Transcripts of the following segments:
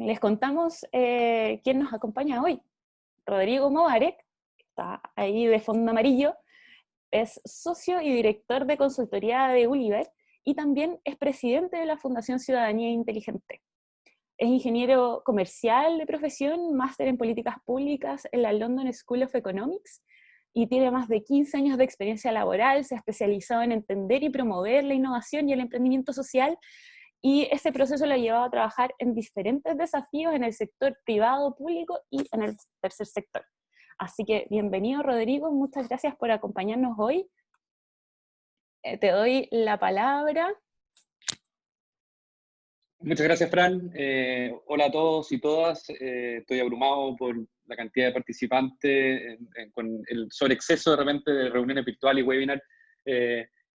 Les contamos quién nos acompaña hoy. Rodrigo Mobarek, está ahí de fondo amarillo, es socio y director de consultoría de Gulliver y también es presidente de la Fundación Ciudadanía Inteligente. Es ingeniero comercial de profesión, máster en políticas públicas en la London School of Economics y tiene más de 15 años de experiencia laboral, se ha especializado en entender y promover la innovación y el emprendimiento social, y ese proceso lo ha llevado a trabajar en diferentes desafíos en el sector privado, público y en el tercer sector. Así que bienvenido, Rodrigo, muchas gracias por acompañarnos hoy. Te doy la palabra. Muchas gracias, Fran. Hola a todos y todas. Estoy abrumado por la cantidad de participantes, con el sobreexceso de repente de reuniones virtuales y webinar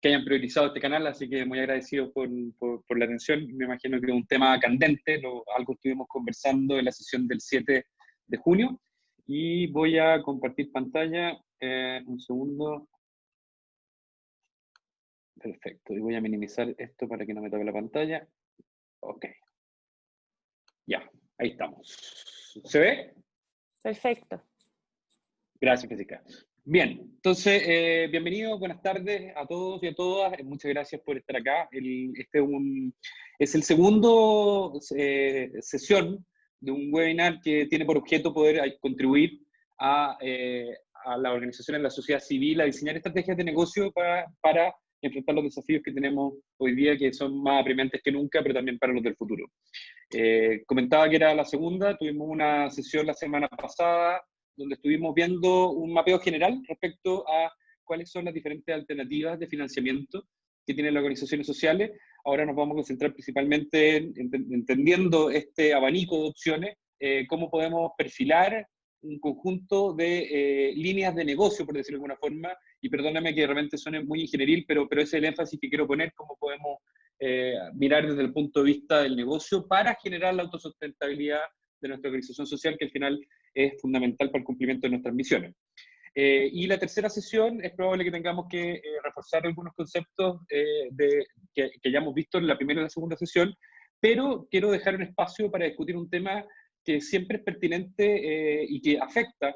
que hayan priorizado este canal, así que muy agradecido por la atención. Me imagino que es un tema candente, algo estuvimos conversando en la sesión del 7 de junio. Y voy a compartir pantalla. Un segundo. Perfecto. Y voy a minimizar esto para que no me tape la pantalla. Ok. Ya, ahí estamos. ¿Se ve? Perfecto. Gracias, Jessica. Bien, entonces, bienvenidos, buenas tardes a todos y a todas. Muchas gracias por estar acá. Es el segundo sesión de un webinar que tiene por objeto poder contribuir a la organización en la sociedad civil a diseñar estrategias de negocio para enfrentar los desafíos que tenemos hoy día, que son más apremiantes que nunca, pero también para los del futuro. Comentaba que era la segunda, tuvimos una sesión la semana pasada donde estuvimos viendo un mapeo general respecto a cuáles son las diferentes alternativas de financiamiento que tienen las organizaciones sociales. Ahora nos vamos a concentrar principalmente en entendiendo este abanico de opciones, cómo podemos perfilar un conjunto de líneas de negocio, por decirlo de alguna forma, y perdóname que de repente suene muy ingenieril, pero ese es el énfasis que quiero poner, cómo podemos mirar desde el punto de vista del negocio para generar la autosustentabilidad de nuestra organización social, que al final es fundamental para el cumplimiento de nuestras misiones. Y la tercera sesión es probable que tengamos que reforzar algunos conceptos que ya hemos visto en la primera y la segunda sesión, pero quiero dejar un espacio para discutir un tema que siempre es pertinente y que afecta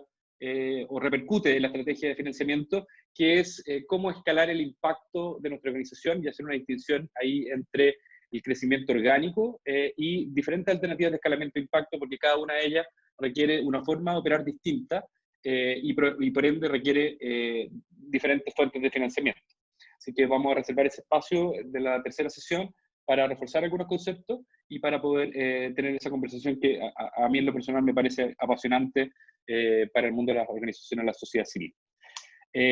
o repercute en la estrategia de financiamiento, que es cómo escalar el impacto de nuestra organización y hacer una distinción ahí entre el crecimiento orgánico y diferentes alternativas de escalamiento de impacto, porque cada una de ellas requiere una forma de operar distinta y por ende requiere diferentes fuentes de financiamiento. Así que vamos a reservar ese espacio de la tercera sesión para reforzar algunos conceptos y para poder tener esa conversación que a mí en lo personal me parece apasionante para el mundo de las organizaciones de la sociedad civil.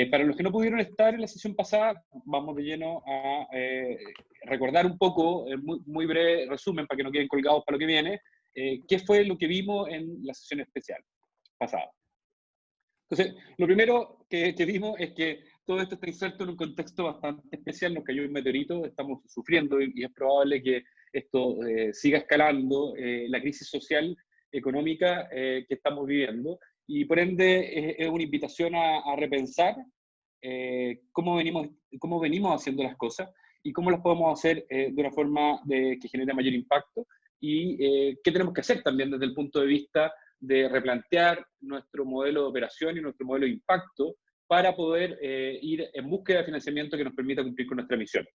Para los que no pudieron estar en la sesión pasada, vamos de lleno a recordar un poco, muy breve resumen para que no queden colgados para lo que viene, qué fue lo que vimos en la sesión especial pasada. Entonces, lo primero que vimos es que todo esto está inserto en un contexto bastante especial, nos cayó un meteorito, estamos sufriendo y es probable que esto siga escalando la crisis social, económica que estamos viviendo, y por ende es una invitación a repensar cómo venimos haciendo las cosas y cómo las podemos hacer de una forma que genere mayor impacto y qué tenemos que hacer también desde el punto de vista de replantear nuestro modelo de operación y nuestro modelo de impacto para poder ir en búsqueda de financiamiento que nos permita cumplir con nuestra misión.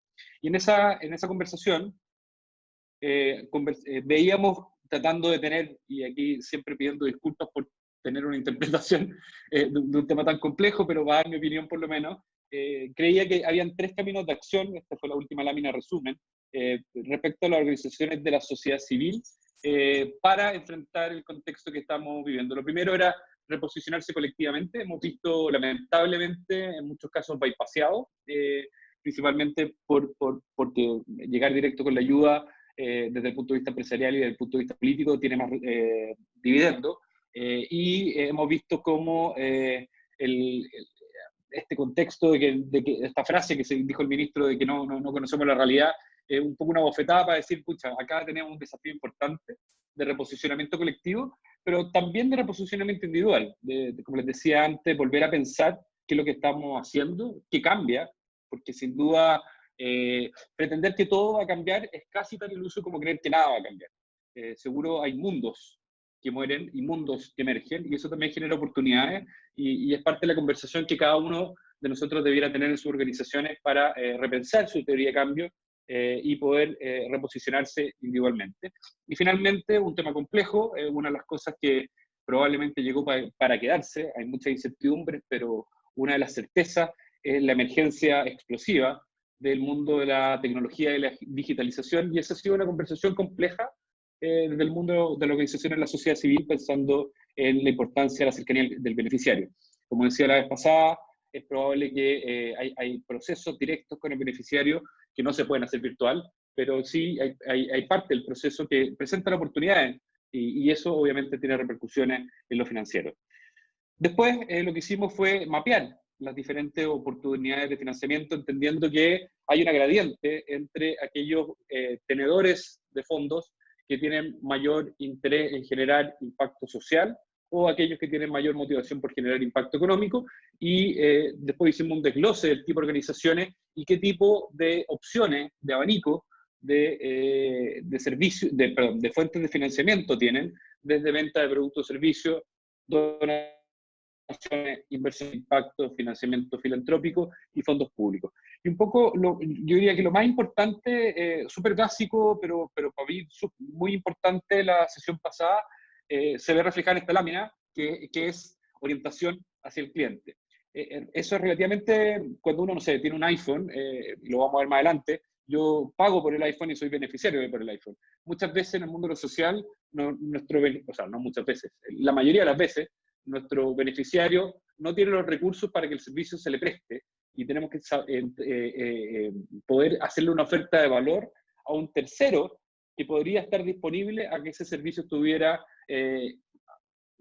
Y en esa conversación veíamos, tratando de tener, y aquí siempre pidiendo disculpas por tener una interpretación de un tema tan complejo, pero va a dar mi opinión por lo menos, creía que habían 3 caminos de acción, esta fue la última lámina resumen, respecto a las organizaciones de la sociedad civil, para enfrentar el contexto que estamos viviendo. Lo primero era reposicionarse colectivamente. Hemos visto, lamentablemente, en muchos casos bypaseado, principalmente porque llegar directo con la ayuda desde el punto de vista empresarial y desde el punto de vista político tiene más dividendo. Y hemos visto cómo este contexto de que esta frase que se dijo el ministro de que no conocemos la realidad, un poco una bofetada para decir, pucha, acá tenemos un desafío importante de reposicionamiento colectivo, pero también de reposicionamiento individual, como les decía antes, volver a pensar qué es lo que estamos haciendo, qué cambia, porque sin duda pretender que todo va a cambiar es casi tan iluso como creer que nada va a cambiar. seguro hay mundos que mueren y mundos que emergen, y eso también genera oportunidades, y es parte de la conversación que cada uno de nosotros debiera tener en sus organizaciones para repensar su teoría de cambio y poder reposicionarse individualmente. Y finalmente, un tema complejo, una de las cosas que probablemente llegó para quedarse, hay muchas incertidumbres, pero una de las certezas es la emergencia explosiva del mundo de la tecnología y la digitalización, y esa ha sido una conversación compleja desde el mundo de la organización en la sociedad civil, pensando en la importancia de la cercanía del beneficiario. Como decía la vez pasada, es probable que hay procesos directos con el beneficiario que no se pueden hacer virtual, pero sí hay parte del proceso que presenta oportunidades, y eso obviamente tiene repercusiones en lo financiero. Después, lo que hicimos fue mapear las diferentes oportunidades de financiamiento, entendiendo que hay una gradiente entre aquellos tenedores de fondos que tienen mayor interés en generar impacto social o aquellos que tienen mayor motivación por generar impacto económico, y después hicimos un desglose del tipo de organizaciones y qué tipo de opciones, de abanico, de servicios, de fuentes de financiamiento tienen, desde venta de productos o servicios, donaciones, inversión de impacto, financiamiento filantrópico y fondos públicos. Y un poco, yo diría que lo más importante, súper básico, pero para mí muy importante la sesión pasada, se ve reflejada en esta lámina, que es orientación hacia el cliente. Eso es relativamente, cuando uno, no sé, tiene un iPhone, lo vamos a ver más adelante, yo pago por el iPhone y soy beneficiario por el iPhone. Muchas veces en el mundo de lo social, no muchas veces, la mayoría de las veces, nuestro beneficiario no tiene los recursos para que el servicio se le preste, y tenemos que poder hacerle una oferta de valor a un tercero que podría estar disponible a que ese servicio estuviera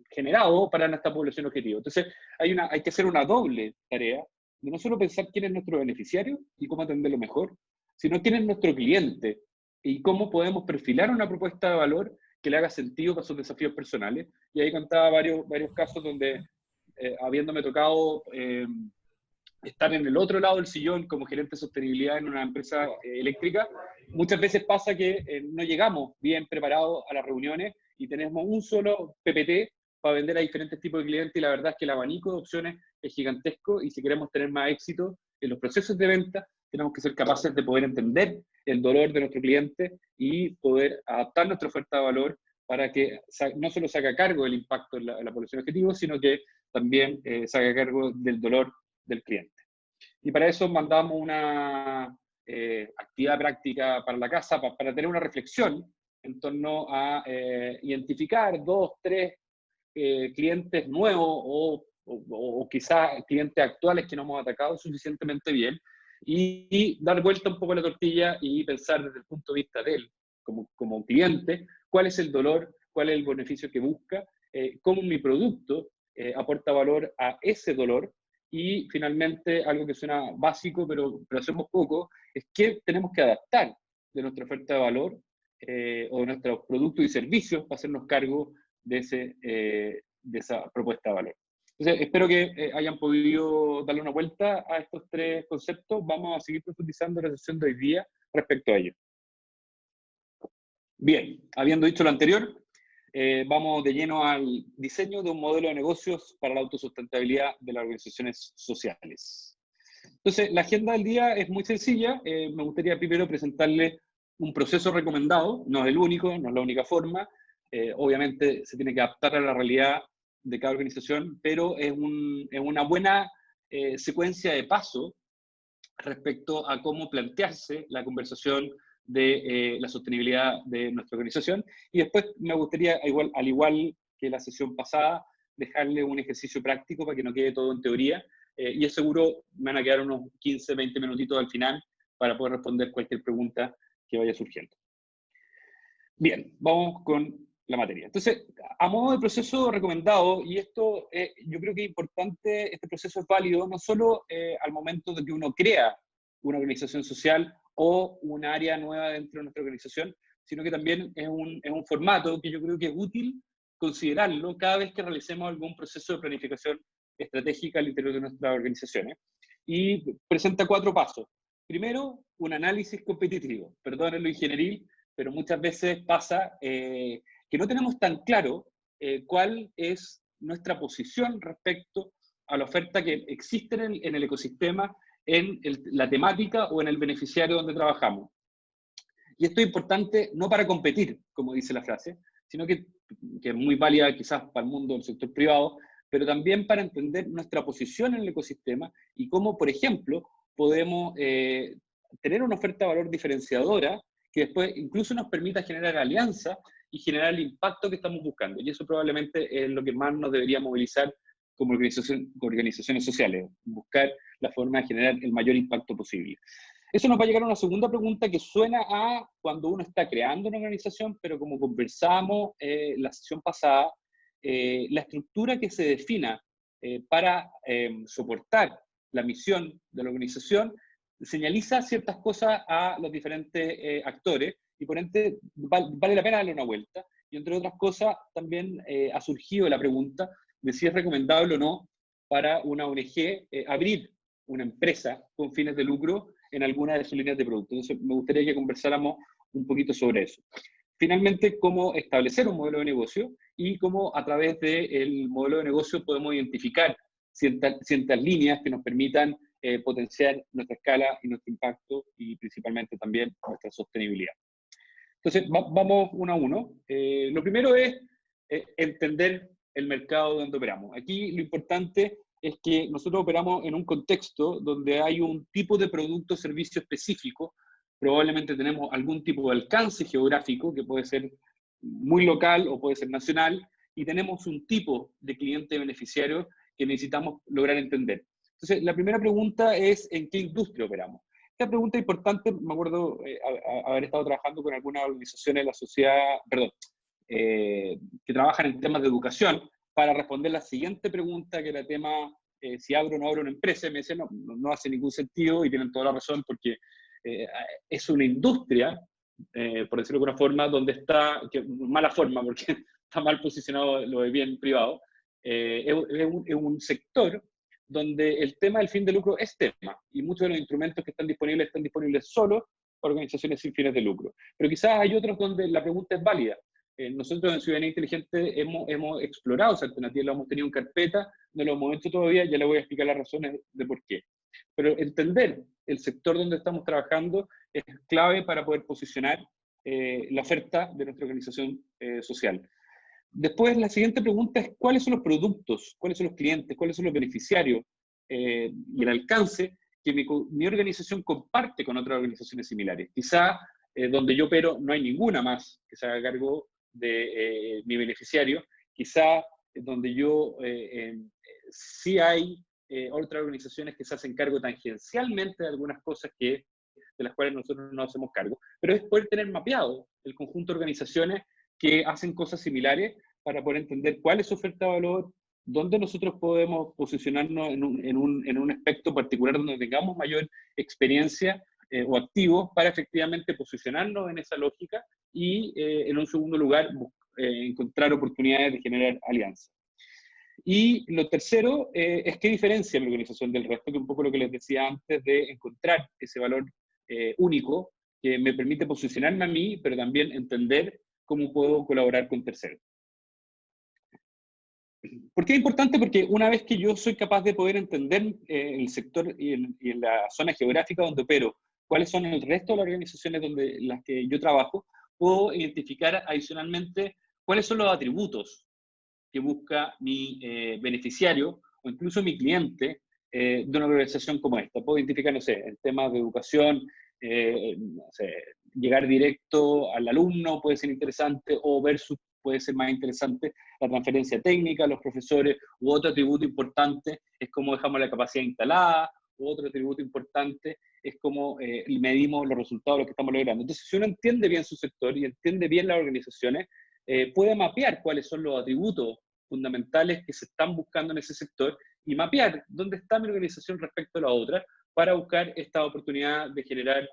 generado para nuestra población objetivo. Entonces, hay que hacer una doble tarea de no solo pensar quién es nuestro beneficiario y cómo atenderlo mejor, sino quién es nuestro cliente y cómo podemos perfilar una propuesta de valor que le haga sentido para sus desafíos personales. Y ahí contaba varios casos donde, habiéndome tocado estar en el otro lado del sillón como gerente de sostenibilidad en una empresa eléctrica, muchas veces pasa que no llegamos bien preparados a las reuniones y tenemos un solo PPT para vender a diferentes tipos de clientes, y la verdad es que el abanico de opciones es gigantesco, y si queremos tener más éxito en los procesos de venta, tenemos que ser capaces de poder entender el dolor de nuestro cliente y poder adaptar nuestra oferta de valor para que no solo se haga cargo del impacto en la población objetivo, sino que también se haga cargo del dolor del cliente. Y para eso mandamos una actividad práctica para la casa, para tener una reflexión en torno a identificar 2, 3 clientes nuevos o quizás clientes actuales que no hemos atacado suficientemente bien, y dar vuelta un poco a la tortilla y pensar desde el punto de vista de él, como cliente, cuál es el dolor, cuál es el beneficio que busca, cómo mi producto aporta valor a ese dolor, y finalmente, algo que suena básico, pero hacemos poco, es qué tenemos que adaptar de nuestra oferta de valor o de nuestros productos y servicios para hacernos cargo de esa propuesta de valor. Entonces, espero que hayan podido darle una vuelta a estos 3 conceptos. Vamos a seguir profundizando en la sesión de hoy día respecto a ello. Bien, habiendo dicho lo anterior, vamos de lleno al diseño de un modelo de negocios para la autosustentabilidad de las organizaciones sociales. Entonces, la agenda del día es muy sencilla. Me gustaría primero presentarle un proceso recomendado, no es el único, no es la única forma. Obviamente se tiene que adaptar a la realidad de cada organización, pero es una buena secuencia de paso respecto a cómo plantearse la conversación de la sostenibilidad de nuestra organización. Y después me gustaría, al igual que la sesión pasada, dejarle un ejercicio práctico para que no quede todo en teoría, y es seguro me van a quedar unos 15, 20 minutitos al final para poder responder cualquier pregunta que vaya surgiendo. Bien, vamos con la materia. Entonces, a modo de proceso recomendado, y esto yo creo que es importante, este proceso es válido no solo al momento de que uno crea una organización social o un área nueva dentro de nuestra organización, sino que también es un formato que yo creo que es útil considerarlo cada vez que realicemos algún proceso de planificación estratégica al interior de nuestras organizaciones. Y presenta 4 pasos. Primero, un análisis competitivo. Perdonen lo ingenieril, pero muchas veces pasa que no tenemos tan claro cuál es nuestra posición respecto a la oferta que existe en el ecosistema, en la temática o en el beneficiario donde trabajamos. Y esto es importante no para competir, como dice la frase, sino que es muy válida quizás para el mundo del sector privado, pero también para entender nuestra posición en el ecosistema y cómo, por ejemplo, podemos tener una oferta de valor diferenciadora que después incluso nos permita generar alianzas y generar el impacto que estamos buscando. Y eso probablemente es lo que más nos debería movilizar como organizaciones sociales, buscar la forma de generar el mayor impacto posible. Eso nos va a llegar a una segunda pregunta que suena a cuando uno está creando una organización, pero como conversamos la sesión pasada, la estructura que se defina para soportar la misión de la organización señaliza ciertas cosas a los diferentes actores y por ende vale la pena darle una vuelta. Y entre otras cosas también ha surgido la pregunta de si es recomendable o no para una ONG abrir una empresa con fines de lucro en alguna de sus líneas de producto. Entonces, me gustaría que conversáramos un poquito sobre eso. Finalmente, cómo establecer un modelo de negocio y cómo a través del modelo de negocio podemos identificar ciertas líneas que nos permitan potenciar nuestra escala y nuestro impacto y principalmente también nuestra sostenibilidad. Entonces, vamos uno a uno. Lo primero es entender el mercado donde operamos. Aquí lo importante es que nosotros operamos en un contexto donde hay un tipo de producto o servicio específico, probablemente tenemos algún tipo de alcance geográfico que puede ser muy local o puede ser nacional, y tenemos un tipo de cliente beneficiario que necesitamos lograr entender. Entonces, la primera pregunta es ¿en qué industria operamos? Esta pregunta es importante, me acuerdo haber estado trabajando con algunas organizaciones de la sociedad, perdón, que trabajan en temas de educación, para responder la siguiente pregunta, que era tema si abro o no abro una empresa, y me decían, no hace ningún sentido, y tienen toda la razón, porque es una industria, por decirlo de alguna forma, donde está, mala forma, porque está mal posicionado lo de bien privado, es un sector donde el tema del fin de lucro es tema, y muchos de los instrumentos que están disponibles solo para organizaciones sin fines de lucro. Pero quizás hay otros donde la pregunta es válida. Nosotros en Ciudadanía Inteligente hemos explorado esa alternativa, la hemos tenido en carpeta, no lo hemos hecho todavía, ya le voy a explicar las razones de por qué. Pero entender el sector donde estamos trabajando es clave para poder posicionar la oferta de nuestra organización social. Después, la siguiente pregunta es ¿cuáles son los productos, cuáles son los clientes, cuáles son los beneficiarios y el alcance que mi organización comparte con otras organizaciones similares? Quizá donde yo opero no hay ninguna más que se haga cargo de mi beneficiario, quizá donde yo sí hay otras organizaciones que se hacen cargo tangencialmente de algunas cosas de las cuales nosotros no hacemos cargo, pero es poder tener mapeado el conjunto de organizaciones que hacen cosas similares para poder entender cuál es su oferta de valor, dónde nosotros podemos posicionarnos en un aspecto particular donde tengamos mayor experiencia o activos para efectivamente posicionarnos en esa lógica y en un segundo lugar encontrar oportunidades de generar alianzas. Y lo tercero es qué diferencia mi organización del resto, que un poco lo que les decía antes de encontrar ese valor único que me permite posicionarme a mí, pero también entender cómo puedo colaborar con terceros. ¿Por qué es importante? Porque una vez que yo soy capaz de poder entender el sector y en la zona geográfica donde opero, cuáles son el resto de las organizaciones las que yo trabajo, puedo identificar adicionalmente cuáles son los atributos que busca mi beneficiario o incluso mi cliente de una organización como esta. Puedo identificar, no sé, en temas de educación, no sé, llegar directo al alumno puede ser interesante, o versus puede ser más interesante la transferencia técnica a los profesores, u otro atributo importante es cómo dejamos la capacidad instalada, u otro atributo importante es cómo medimos los resultados de lo que estamos logrando. Entonces, si uno entiende bien su sector y entiende bien las organizaciones, puede mapear cuáles son los atributos fundamentales que se están buscando en ese sector y mapear dónde está mi organización respecto a la otra para buscar esta oportunidad de generar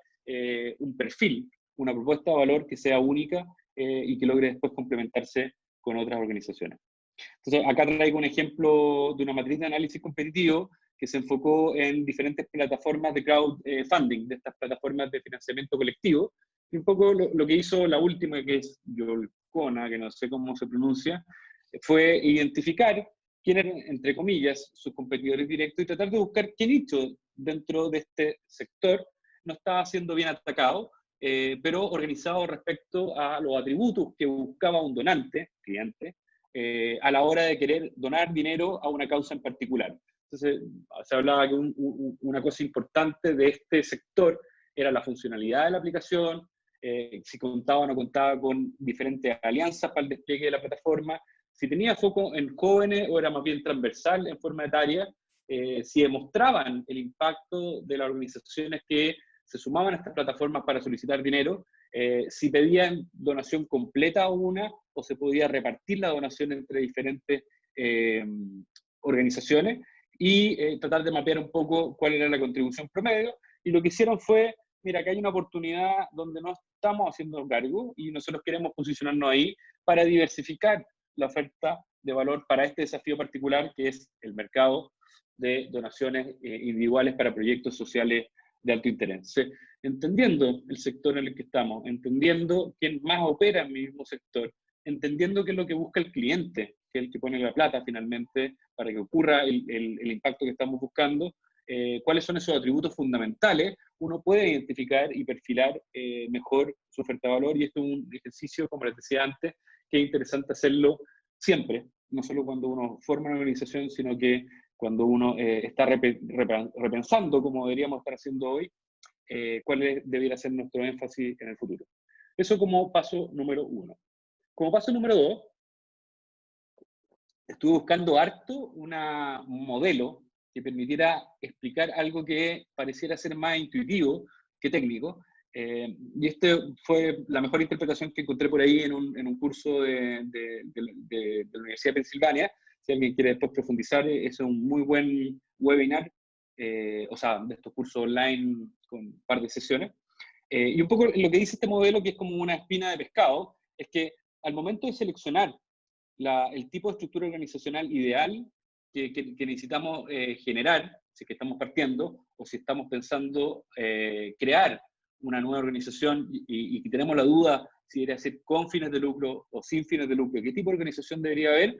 un perfil, una propuesta de valor que sea única y que logre después complementarse con otras organizaciones. Entonces, acá traigo un ejemplo de una matriz de análisis competitivo que se enfocó en diferentes plataformas de crowdfunding, de estas plataformas de financiamiento colectivo, Y un poco lo que hizo la última, que es Yolcona, que no sé cómo se pronuncia, fue identificar quién eran, entre comillas, sus competidores directos y tratar de buscar qué nicho dentro de este sector no estaba siendo bien atacado, pero organizado respecto a los atributos que buscaba un donante, cliente, a la hora de querer donar dinero a una causa en particular. Entonces, se hablaba que una cosa importante de este sector era la funcionalidad de la aplicación, si contaba o no contaba con diferentes alianzas para el despliegue de la plataforma, si tenía foco en jóvenes o era más bien transversal en forma etaria, si demostraban el impacto de las organizaciones que se sumaban a estas plataformas para solicitar dinero, si pedían donación completa a una o se podía repartir la donación entre diferentes organizaciones y tratar de mapear un poco cuál era la contribución promedio. Y lo que hicieron fue, mira, acá hay una oportunidad donde no estamos haciendo cargo y nosotros queremos posicionarnos ahí para diversificar la oferta de valor para este desafío particular que es el mercado de donaciones individuales para proyectos sociales de alto interés. Entendiendo el sector en el que estamos, entendiendo quién más opera en mi mismo sector, entendiendo qué es lo que busca el cliente, que es el que pone la plata finalmente para que ocurra el impacto que estamos buscando, cuáles son esos atributos fundamentales, uno puede identificar y perfilar mejor su oferta de valor, y esto es un ejercicio, como les decía antes, que es interesante hacerlo siempre, no solo cuando uno forma una organización, sino que cuando uno está repensando, como deberíamos estar haciendo hoy, cuál debería ser nuestro énfasis en el futuro. Eso como paso número 1. Como paso número 2, estuve buscando harto un modelo que permitiera explicar algo que pareciera ser más intuitivo que técnico. Y este fue la mejor interpretación que encontré por ahí en un curso de la Universidad de Pensilvania. Si alguien quiere después profundizar, es un muy buen webinar, o sea, de estos cursos online con un par de sesiones. Y un poco lo que dice este modelo, que es como una espina de pescado, es que al momento de seleccionar el tipo de estructura organizacional ideal que necesitamos generar, si es que estamos partiendo, o si estamos pensando crear una nueva organización y tenemos la duda si debería ser con fines de lucro o sin fines de lucro, qué tipo de organización debería haber,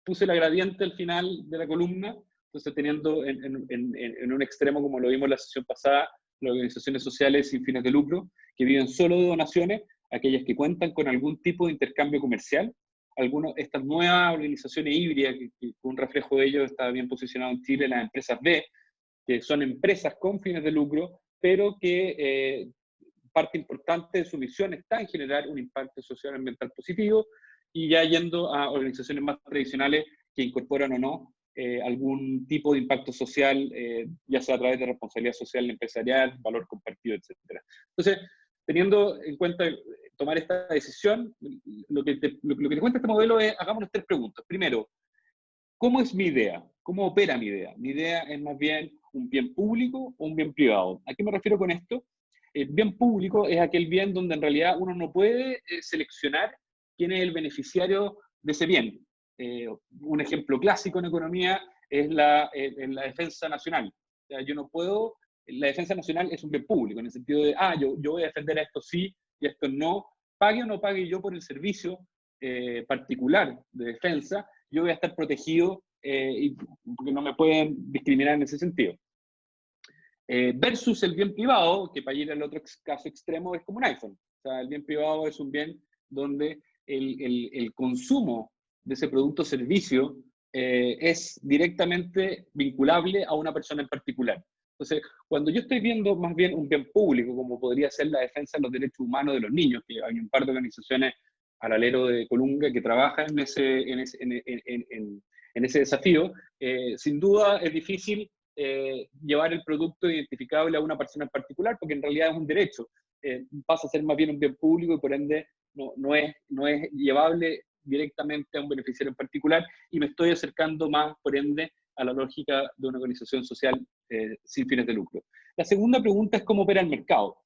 puse la gradiente al final de la columna, entonces teniendo en un extremo, como lo vimos en la sesión pasada, las organizaciones sociales sin fines de lucro, que viven solo de donaciones, aquellas que cuentan con algún tipo de intercambio comercial, estas nuevas organizaciones híbridas, que un reflejo de ello está bien posicionado en Chile, las empresas B, que son empresas con fines de lucro, pero que parte importante de su misión está en generar un impacto social y ambiental positivo, y ya yendo a organizaciones más tradicionales que incorporan o no algún tipo de impacto social, ya sea a través de responsabilidad social empresarial, valor compartido, etc. Entonces, teniendo en cuenta tomar esta decisión, lo que te cuenta este modelo es, hagámonos 3 preguntas. Primero, ¿cómo es mi idea? ¿Cómo opera mi idea? ¿Mi idea es más bien un bien público o un bien privado? ¿A qué me refiero con esto? El bien público es aquel bien donde en realidad uno no puede seleccionar quién es el beneficiario de ese bien. Un ejemplo clásico en economía es la defensa nacional. O sea, yo no puedo, la defensa nacional es un bien público, en el sentido de, yo voy a defender a esto sí y a esto no, pague o no pague yo por el servicio particular de defensa, yo voy a estar protegido porque no me pueden discriminar en ese sentido. Versus el bien privado, que para ir al otro caso extremo es como un iPhone. O sea, el bien privado es un bien donde el consumo de ese producto o servicio es directamente vinculable a una persona en particular. Entonces, cuando yo estoy viendo más bien un bien público, como podría ser la defensa de los derechos humanos de los niños, que hay un par de organizaciones al alero de Colunga que trabajan en ese desafío, sin duda es difícil llevar el producto identificable a una persona en particular, porque en realidad es un derecho. Pasa a ser más bien un bien público y por ende no es llevable directamente a un beneficiario en particular, y me estoy acercando más, por ende, a la lógica de una organización social sin fines de lucro. La segunda pregunta es cómo opera el mercado.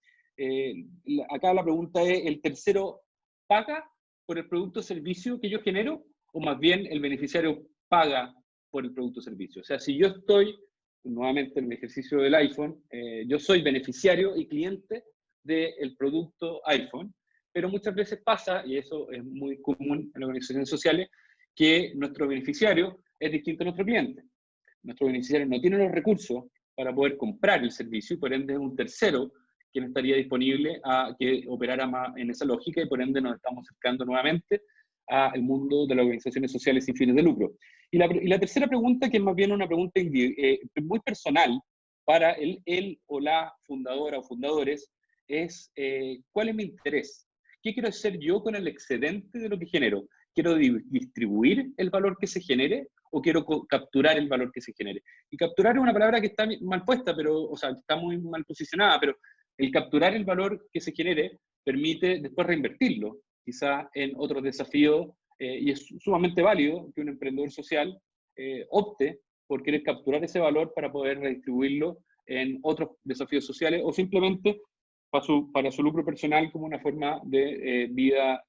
Acá la pregunta es, ¿el tercero paga por el producto o servicio que yo genero, o más bien el beneficiario paga por el producto o servicio? O sea, si yo estoy, nuevamente en el ejercicio del iPhone, yo soy beneficiario y cliente del producto iPhone, pero muchas veces pasa, y eso es muy común en las organizaciones sociales, que nuestro beneficiario es distinto a nuestro cliente. Nuestro beneficiario no tiene los recursos para poder comprar el servicio y por ende es un tercero que no estaría disponible a que operara más en esa lógica y por ende nos estamos acercando nuevamente al mundo de las organizaciones sociales sin fines de lucro. Y la tercera pregunta, que es más bien una pregunta muy personal para él o la fundadora o fundadores, es ¿cuál es mi interés? ¿Qué quiero hacer yo con el excedente de lo que genero? ¿Quiero distribuir el valor que se genere o quiero capturar el valor que se genere? Y capturar es una palabra que está mal puesta, pero, o sea, está muy mal posicionada, pero el capturar el valor que se genere permite después reinvertirlo, quizá en otros desafíos, y es sumamente válido que un emprendedor social opte por querer capturar ese valor para poder redistribuirlo en otros desafíos sociales o simplemente para su lucro personal como una forma de vida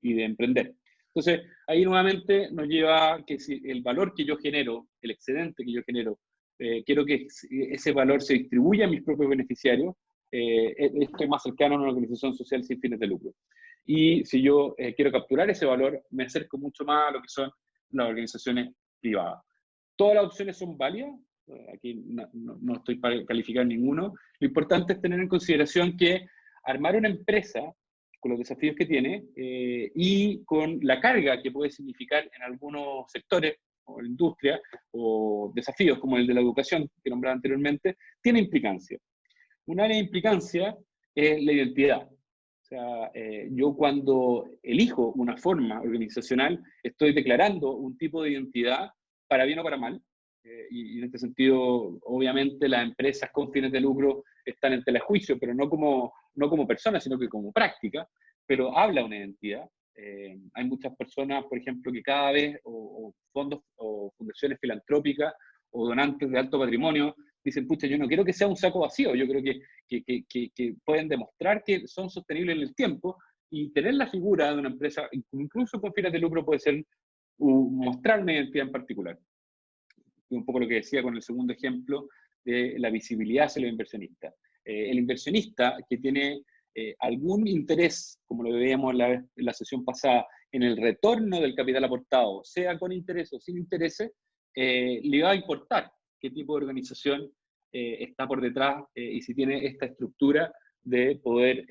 y de emprender. Entonces, ahí nuevamente nos lleva a que si el valor que yo genero, el excedente que yo genero, quiero que ese valor se distribuya a mis propios beneficiarios, estoy más cercano a una organización social sin fines de lucro. Y si yo quiero capturar ese valor, me acerco mucho más a lo que son las organizaciones privadas. Todas las opciones son válidas, aquí no estoy para calificar ninguno. Lo importante es tener en consideración que armar una empresa con los desafíos que tiene y con la carga que puede significar en algunos sectores o la industria o desafíos como el de la educación que nombraba anteriormente, tiene implicancia. Un área de implicancia es la identidad. O sea, yo cuando elijo una forma organizacional, estoy declarando un tipo de identidad para bien o para mal. Y en este sentido, obviamente, las empresas con fines de lucro están en telejuicio, pero no como personas, sino que como práctica, pero habla una identidad. Hay muchas personas, por ejemplo, que cada vez, o fondos o fundaciones filantrópicas o donantes de alto patrimonio, dicen, pucha, yo no quiero que sea un saco vacío, yo creo que pueden demostrar que son sostenibles en el tiempo y tener la figura de una empresa, incluso con fines de lucro, puede ser mostrar una identidad en particular. Un poco lo que decía con el segundo ejemplo de la visibilidad hacia los inversionistas. El inversionista que tiene algún interés, como lo veíamos en la sesión pasada, en el retorno del capital aportado, sea con interés o sin interés, le va a importar qué tipo de organización está por detrás y si tiene esta estructura de poder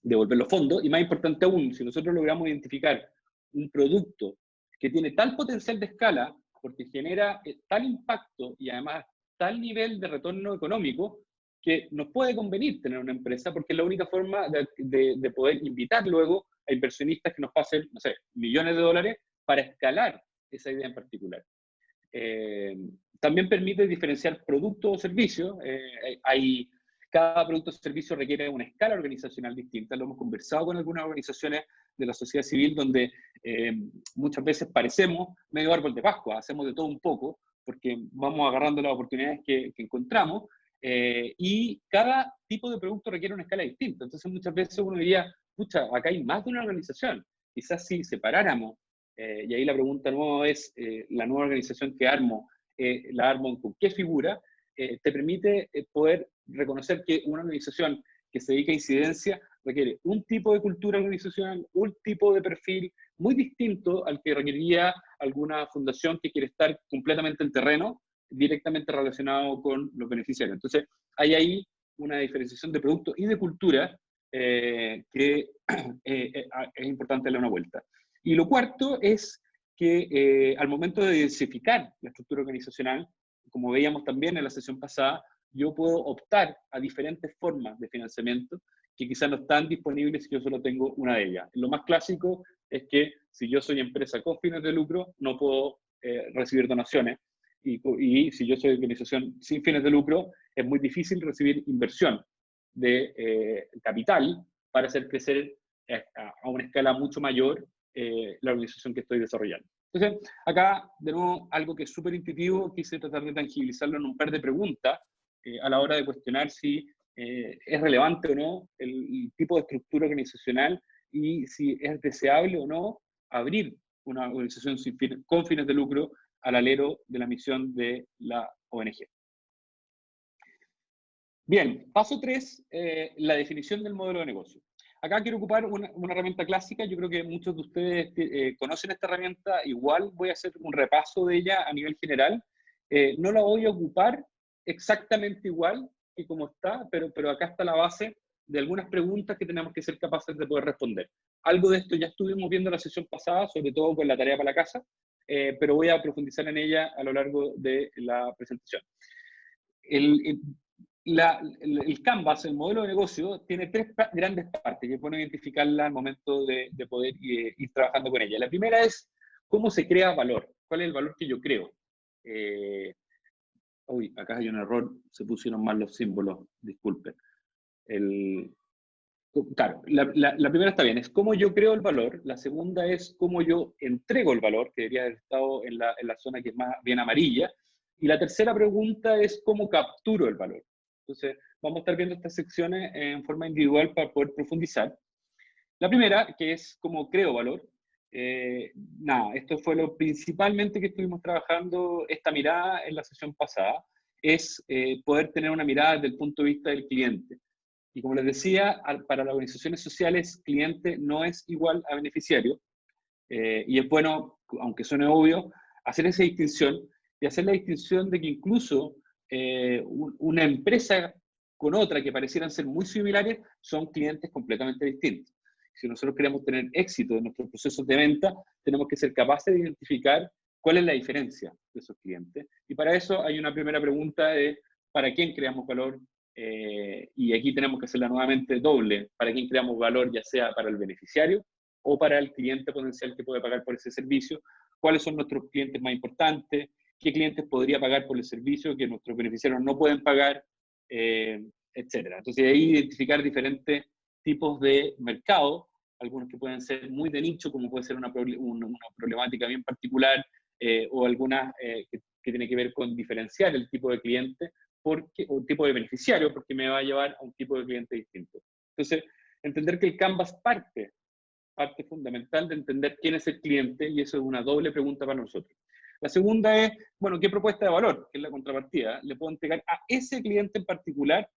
devolver los fondos. Y más importante aún, si nosotros logramos identificar un producto que tiene tal potencial de escala, porque genera tal impacto y además tal nivel de retorno económico, que nos puede convenir tener una empresa, porque es la única forma de poder invitar luego a inversionistas que nos pasen, no sé, millones de dólares para escalar esa idea en particular. También permite diferenciar productos o servicios. Cada producto o servicio requiere una escala organizacional distinta. Lo hemos conversado con algunas organizaciones de la sociedad civil donde muchas veces parecemos medio árbol de Pascua, hacemos de todo un poco, porque vamos agarrando las oportunidades que encontramos, y cada tipo de producto requiere una escala distinta. Entonces muchas veces uno diría, pucha, acá hay más de una organización. Quizás si separáramos, y ahí la pregunta nueva es, la nueva organización que armo, la armo con qué figura, te permite poder reconocer que una organización que se dedica a incidencia requiere un tipo de cultura organizacional, un tipo de perfil muy distinto al que requeriría alguna fundación que quiere estar completamente en terreno, directamente relacionado con los beneficiarios. Entonces, hay ahí una diferenciación de producto y de cultura que es importante darle una vuelta. Y lo cuarto es que al momento de densificar la estructura organizacional, como veíamos también en la sesión pasada, yo puedo optar a diferentes formas de financiamiento que quizás no están disponibles si yo solo tengo una de ellas. Lo más clásico es que si yo soy empresa con fines de lucro, no puedo recibir donaciones. Y si yo soy organización sin fines de lucro, es muy difícil recibir inversión de capital para hacer crecer a una escala mucho mayor la organización que estoy desarrollando. Entonces, acá, de nuevo, algo que es súper intuitivo, quise tratar de tangibilizarlo en un par de preguntas a la hora de cuestionar si es relevante o no el tipo de estructura organizacional y si es deseable o no abrir una organización con fines de lucro al alero de la misión de la ONG. Bien, paso 3, la definición del modelo de negocio. Acá quiero ocupar una herramienta clásica, yo creo que muchos de ustedes conocen esta herramienta, igual voy a hacer un repaso de ella a nivel general. No la voy a ocupar exactamente igual que como está, pero acá está la base de algunas preguntas que tenemos que ser capaces de poder responder. Algo de esto ya estuvimos viendo en la sesión pasada, sobre todo con la tarea para la casa, pero voy a profundizar en ella a lo largo de la presentación. El Canvas, el modelo de negocio, tiene 3 grandes partes que pueden identificarla al momento de poder ir trabajando con ella. La primera es cómo se crea valor, cuál es el valor que yo creo. Uy, acá hay un error, se pusieron mal los símbolos, disculpen. Claro, la primera está bien, es cómo yo creo el valor. La segunda es cómo yo entrego el valor, que debería haber estado en la zona que es más bien amarilla. Y la tercera pregunta es cómo capturo el valor. Entonces, vamos a estar viendo estas secciones en forma individual para poder profundizar. La primera, que es cómo creo valor. Nada, esto fue lo principalmente que estuvimos trabajando, esta mirada en la sesión pasada, es poder tener una mirada desde el punto de vista del cliente. Y como les decía, para las organizaciones sociales, cliente no es igual a beneficiario. Y es bueno, aunque suene obvio, hacer esa distinción y hacer la distinción de que incluso una empresa con otra que parecieran ser muy similares son clientes completamente distintos. Si nosotros queremos tener éxito en nuestros procesos de venta, tenemos que ser capaces de identificar cuál es la diferencia de esos clientes. Y para eso hay una primera pregunta de ¿para quién creamos valor? Y aquí tenemos que hacerla nuevamente doble. ¿Para quién creamos valor? Ya sea para el beneficiario o para el cliente potencial que puede pagar por ese servicio. ¿Cuáles son nuestros clientes más importantes? ¿Qué clientes podría pagar por el servicio que nuestros beneficiarios no pueden pagar? Etcétera. Entonces, ahí identificar diferentes tipos de mercado, algunos que pueden ser muy de nicho, como puede ser una problemática bien particular, o algunas que tiene que ver con diferenciar el tipo de cliente o un tipo de beneficiario, porque me va a llevar a un tipo de cliente distinto. Entonces, entender que el Canvas parte fundamental de entender quién es el cliente, y eso es una doble pregunta para nosotros. La segunda es, bueno, ¿qué propuesta de valor, que es la contrapartida, le puedo entregar a ese cliente en particular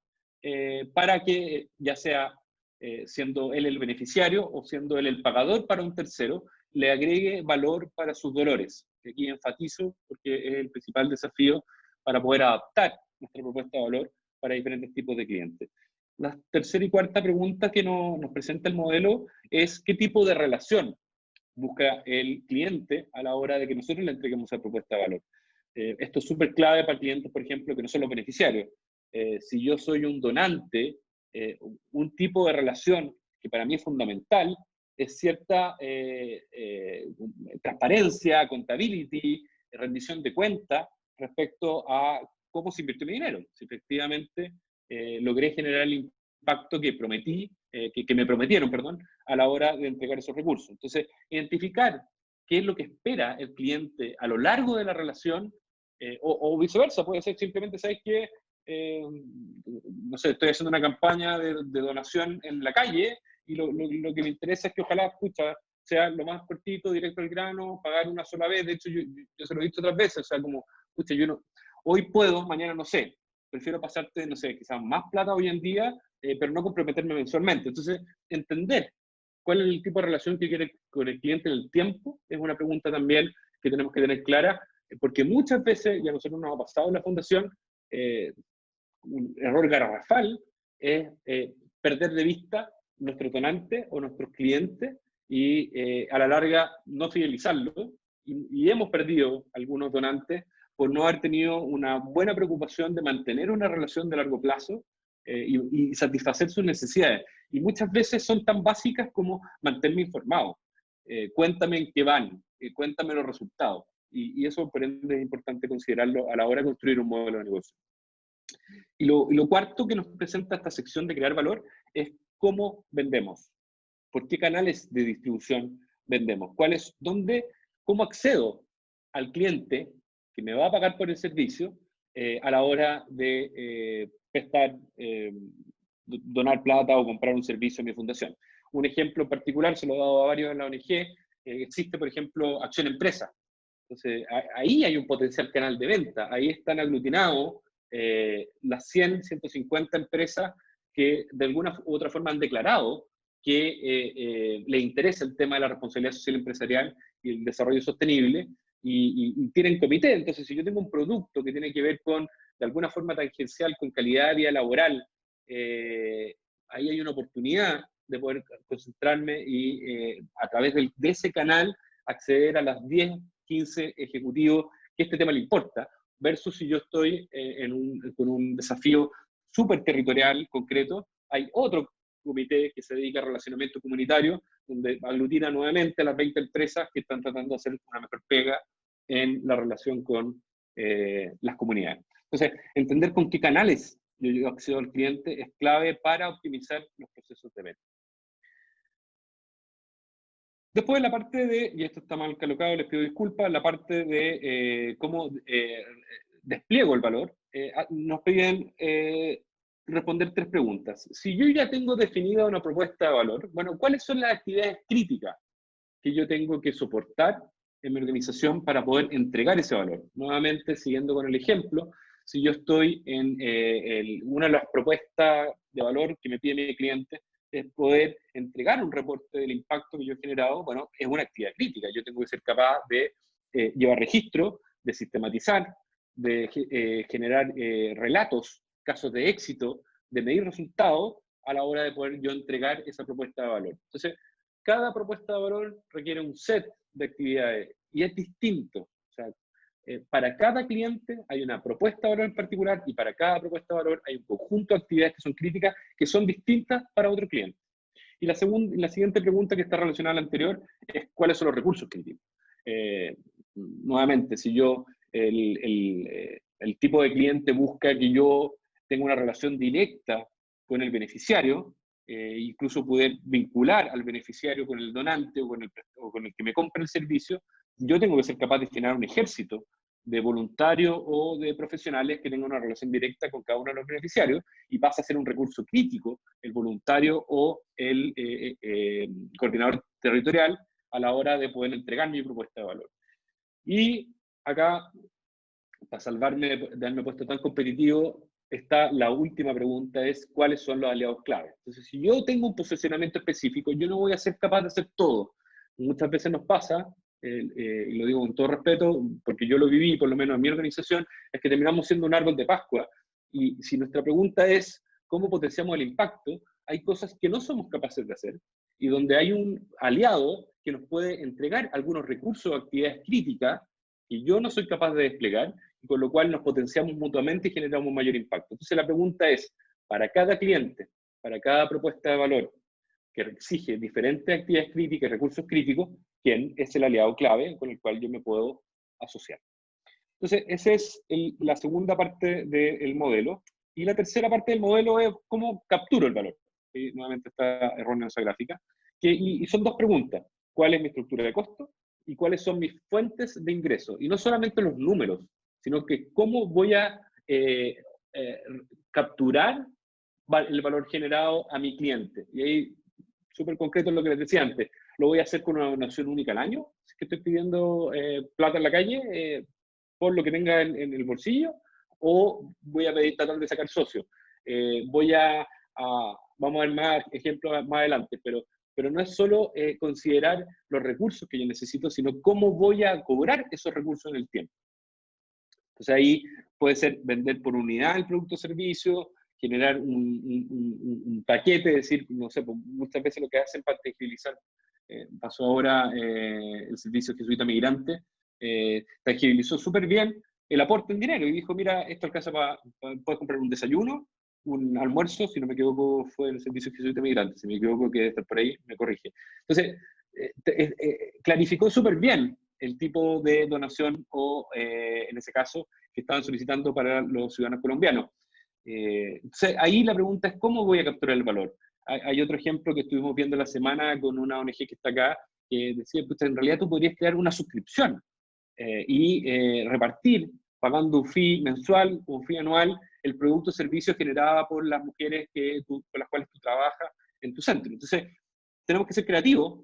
para que, ya sea siendo él el beneficiario o siendo él el pagador para un tercero, le agregue valor para sus dolores? Aquí enfatizo porque es el principal desafío para poder adaptar nuestra propuesta de valor para diferentes tipos de clientes. La tercera y cuarta pregunta que nos presenta el modelo es ¿qué tipo de relación busca el cliente a la hora de que nosotros le entreguemos esa propuesta de valor? Esto es súper clave para clientes, por ejemplo, que no son los beneficiarios. Si yo soy un donante, un tipo de relación que para mí es fundamental es cierta transparencia, accountability, rendición de cuenta respecto a cómo se invirtió mi dinero. Si efectivamente logré generar el impacto que prometí, que me prometieron, perdón, a la hora de entregar esos recursos. Entonces, identificar qué es lo que espera el cliente a lo largo de la relación, o viceversa, puede ser simplemente, ¿sabes qué? No sé, estoy haciendo una campaña de donación en la calle y lo que me interesa es que ojalá, escucha, sea lo más cortito, directo al grano, pagar una sola vez. De hecho, yo se lo he dicho otras veces, o sea, como, escucha, yo no, hoy puedo, mañana no sé. Prefiero pasarte, no sé, quizás más plata hoy en día, pero no comprometerme mensualmente. Entonces, entender cuál es el tipo de relación que quiere con el cliente en el tiempo es una pregunta también que tenemos que tener clara, porque muchas veces, y a nosotros nos ha pasado en la fundación, un error garrafal es perder de vista nuestro donante o nuestros clientes y a la larga no fidelizarlo. Y hemos perdido algunos donantes por no haber tenido una buena preocupación de mantener una relación de largo plazo y satisfacer sus necesidades. Y muchas veces son tan básicas como mantenerme informado, cuéntame en qué van, cuéntame los resultados. Y eso, por ende, es importante considerarlo a la hora de construir un modelo de negocio. Y lo cuarto que nos presenta esta sección de crear valor es cómo vendemos, por qué canales de distribución vendemos, cómo accedo al cliente que me va a pagar por el servicio a la hora de prestar, donar plata o comprar un servicio en mi fundación. Un ejemplo particular, se lo he dado a varios en la ONG, existe, por ejemplo, Acción Empresa. Entonces, ahí hay un potencial canal de venta, ahí están aglutinados las 100, 150 empresas que de alguna u otra forma han declarado que les interesa el tema de la responsabilidad social empresarial y el desarrollo sostenible, y tienen comité. Entonces, si yo tengo un producto que tiene que ver con, de alguna forma tangencial, con calidad de vida laboral, ahí hay una oportunidad de poder concentrarme y a través de ese canal acceder a las 10, 15 ejecutivos que este tema le importa, versus si yo estoy con un desafío súper territorial, concreto. Hay otro comité que se dedica a relacionamiento comunitario, donde aglutina nuevamente a las 20 empresas que están tratando de hacer una mejor pega en la relación con las comunidades. Entonces, entender con qué canales yo accedo al cliente es clave para optimizar los procesos de venta. Después la parte de, y esto está mal colocado, les pido disculpas, la parte de cómo despliego el valor, nos piden responder 3 preguntas. Si yo ya tengo definida una propuesta de valor, bueno, ¿cuáles son las actividades críticas que yo tengo que soportar en mi organización para poder entregar ese valor? Nuevamente, siguiendo con el ejemplo, si yo estoy en una de las propuestas de valor que me pide mi cliente, es poder entregar un reporte del impacto que yo he generado. Bueno, es una actividad crítica. Yo tengo que ser capaz de llevar registro, de sistematizar, de generar relatos, casos de éxito, de medir resultados a la hora de poder yo entregar esa propuesta de valor. Entonces, cada propuesta de valor requiere un set de actividades y es distinto. O sea, para cada cliente hay una propuesta de valor en particular, y para cada propuesta de valor hay un conjunto de actividades que son críticas, que son distintas para otro cliente. Y la siguiente pregunta, que está relacionada a la anterior, es ¿cuáles son los recursos críticos? Nuevamente, si yo, el tipo de cliente busca que yo tenga una relación directa con el beneficiario, incluso poder vincular al beneficiario con el donante o con el que me compra el servicio, yo tengo que ser capaz de generar un ejército de voluntarios o de profesionales que tengan una relación directa con cada uno de los beneficiarios, y pasa a ser un recurso crítico el voluntario o el coordinador territorial a la hora de poder entregar mi propuesta de valor. Y acá, para salvarme de haberme puesto tan competitivo, está la última pregunta, es ¿cuáles son los aliados clave? Entonces, si yo tengo un posicionamiento específico, yo no voy a ser capaz de hacer todo. Muchas veces nos pasa, y lo digo con todo respeto, porque yo lo viví, por lo menos en mi organización, es que terminamos siendo un árbol de Pascua, y si nuestra pregunta es ¿cómo potenciamos el impacto?, hay cosas que no somos capaces de hacer, y donde hay un aliado que nos puede entregar algunos recursos o actividades críticas que yo no soy capaz de desplegar, y con lo cual nos potenciamos mutuamente y generamos un mayor impacto. Entonces la pregunta es, para cada cliente, para cada propuesta de valor que exige diferentes actividades críticas y recursos críticos, ¿quién es el aliado clave con el cual yo me puedo asociar? Entonces, esa es la segunda parte del modelo. Y la tercera parte del modelo es cómo capturo el valor. Y nuevamente está errónea esa gráfica. Y son 2 preguntas. ¿Cuál es mi estructura de costo? ¿Y cuáles son mis fuentes de ingreso? Y no solamente los números, sino que cómo voy a capturar el valor generado a mi cliente. Y ahí, súper concreto en lo que les decía antes, lo voy a hacer con una donación única al año, si es que estoy pidiendo plata en la calle, por lo que tenga en el bolsillo, o voy a tratar de sacar socios. Vamos a ver más ejemplos más adelante, pero no es solo considerar los recursos que yo necesito, sino cómo voy a cobrar esos recursos en el tiempo. Entonces ahí puede ser vender por unidad el producto o servicio, generar un paquete, es decir, no sé, muchas veces lo que hacen para tangibilizar, pasó ahora el servicio jesuita migrante, tangibilizó súper bien el aporte en dinero y dijo, mira, esto alcanza puedes comprar un desayuno, un almuerzo, si no me equivoco fue el servicio jesuita migrante, si me equivoco que debe estar por ahí, me corrige. Entonces, clarificó súper bien el tipo de donación o, en ese caso, que estaban solicitando para los ciudadanos colombianos. Entonces, ahí la pregunta es cómo voy a capturar el valor. Hay otro ejemplo que estuvimos viendo la semana con una ONG que está acá, que decía, pues en realidad tú podrías crear una suscripción y repartir, pagando un fee mensual o un fee anual, el producto o servicio generado por las mujeres con las cuales tú trabajas en tu centro. Entonces, tenemos que ser creativos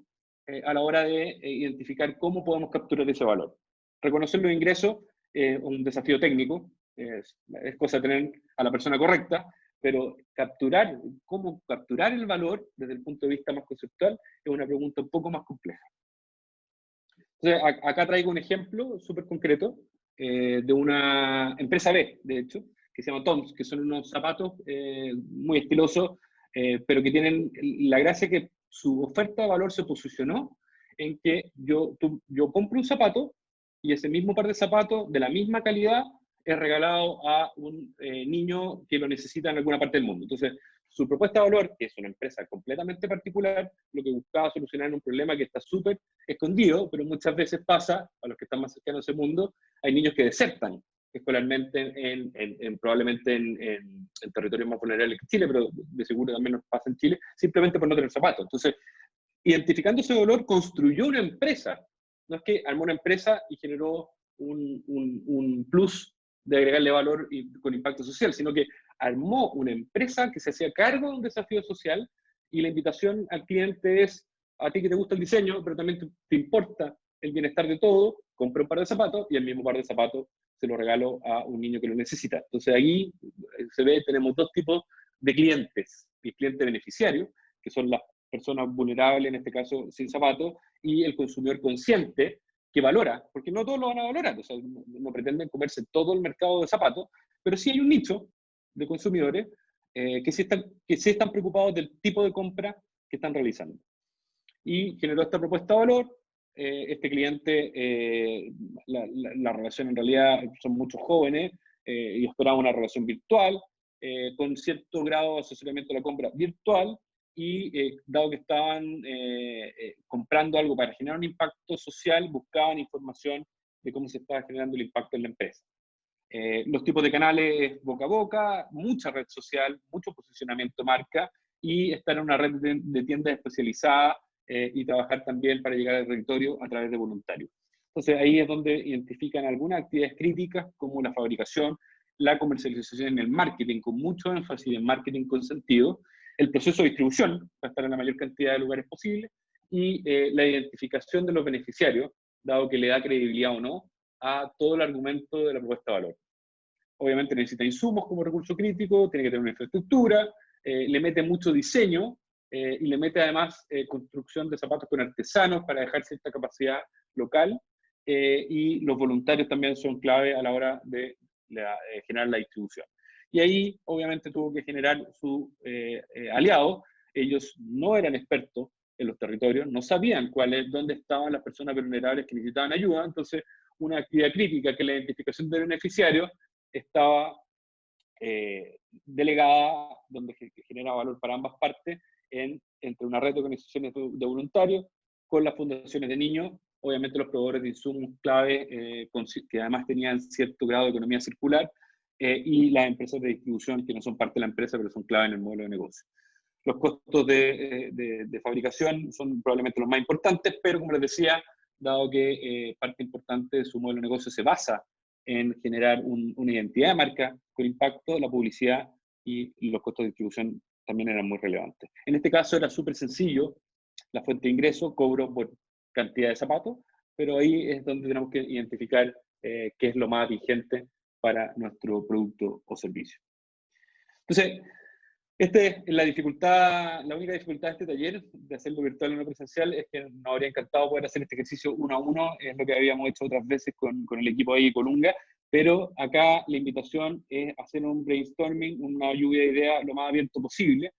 a la hora de identificar cómo podemos capturar ese valor. Reconocer los ingresos es un desafío técnico, es cosa de tener a la persona correcta, pero cómo capturar el valor desde el punto de vista más conceptual es una pregunta un poco más compleja. Entonces, acá traigo un ejemplo súper concreto de una empresa B, de hecho, que se llama Toms, que son unos zapatos muy estilosos, pero que tienen la gracia que su oferta de valor se posicionó en que yo compro un zapato y ese mismo par de zapatos de la misma calidad es regalado a un niño que lo necesita en alguna parte del mundo. Entonces, su propuesta de valor, que es una empresa completamente particular, lo que buscaba solucionar un problema que está súper escondido, pero muchas veces pasa, a los que están más cercanos a ese mundo, hay niños que desertan escolarmente probablemente en territorios más vulnerables que Chile, pero de seguro también nos pasa en Chile, simplemente por no tener zapatos. Entonces, identificando ese dolor, construyó una empresa. No es que armó una empresa y generó un plus de agregarle valor y con impacto social, sino que armó una empresa que se hacía cargo de un desafío social y la invitación al cliente es, a ti que te gusta el diseño, pero también te importa el bienestar de todo, compra un par de zapatos y el mismo par de zapatos se lo regalo a un niño que lo necesita. Entonces ahí se ve, tenemos dos tipos de clientes. El cliente beneficiario, que son las personas vulnerables, en este caso sin zapatos, y el consumidor consciente, que valora, porque no todos lo van a valorar, o sea, no pretenden comerse todo el mercado de zapatos, pero sí hay un nicho de consumidores que sí están preocupados del tipo de compra que están realizando. Y generó esta propuesta de valor. Este cliente, la relación en realidad son muchos jóvenes y esperaba una relación virtual, con cierto grado de asesoramiento de la compra virtual, y dado que estaban comprando algo para generar un impacto social, buscaban información de cómo se estaba generando el impacto en la empresa. Los tipos de canales boca a boca, mucha red social, mucho posicionamiento marca, y estar en una red de tiendas especializadas y trabajar también para llegar al territorio a través de voluntarios. Entonces ahí es donde identifican algunas actividades críticas como la fabricación, la comercialización en el marketing, con mucho énfasis en marketing con sentido, el proceso de distribución, para estar en la mayor cantidad de lugares posible, y la identificación de los beneficiarios, dado que le da credibilidad o no a todo el argumento de la propuesta de valor. Obviamente necesita insumos como recurso crítico, tiene que tener una infraestructura, le mete mucho diseño y le mete además construcción de zapatos con artesanos para dejar cierta capacidad local, y los voluntarios también son clave a la hora de generar la distribución. Y ahí obviamente tuvo que generar su aliado. Ellos no eran expertos en los territorios, no sabían dónde estaban las personas vulnerables que necesitaban ayuda, entonces una actividad crítica que es la identificación de beneficiarios estaba delegada, donde genera valor para ambas partes, entre una red de organizaciones de voluntarios con las fundaciones de niños, obviamente los proveedores de insumos clave, que además tenían cierto grado de economía circular, y las empresas de distribución que no son parte de la empresa, pero son clave en el modelo de negocio. Los costos de fabricación son probablemente los más importantes, pero como les decía, dado que parte importante de su modelo de negocio se basa en generar una identidad de marca con impacto, la publicidad y los costos de distribución también eran muy relevantes. En este caso era súper sencillo, la fuente de ingreso, cobro por cantidad de zapatos, pero ahí es donde tenemos que identificar qué es lo más vigente para nuestro producto o servicio. Entonces, esta es la dificultad, la única dificultad de este taller, de hacerlo virtual y no presencial, es que nos habría encantado poder hacer este ejercicio uno a uno, es lo que habíamos hecho otras veces con el equipo ahí de Colunga, pero acá la invitación es hacer un brainstorming, una lluvia de ideas lo más abierto posible.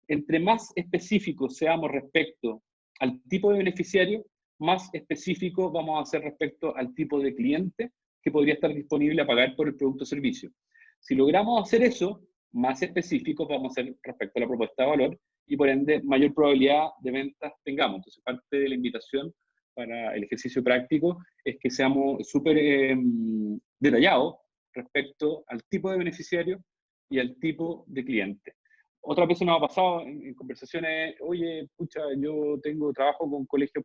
Entre más específicos seamos respecto al tipo de beneficiario, más específicos vamos a ser respecto al tipo de cliente que podría estar disponible a pagar por el producto o servicio. Si logramos hacer eso, más específicos vamos a ser respecto a la propuesta de valor y por ende mayor probabilidad de ventas tengamos. Entonces parte de la invitación para el ejercicio práctico es que seamos súper detallados respecto al tipo de beneficiario y al tipo de cliente. Otra vez nos ha pasado en conversaciones, oye, pucha, yo trabajo con colegios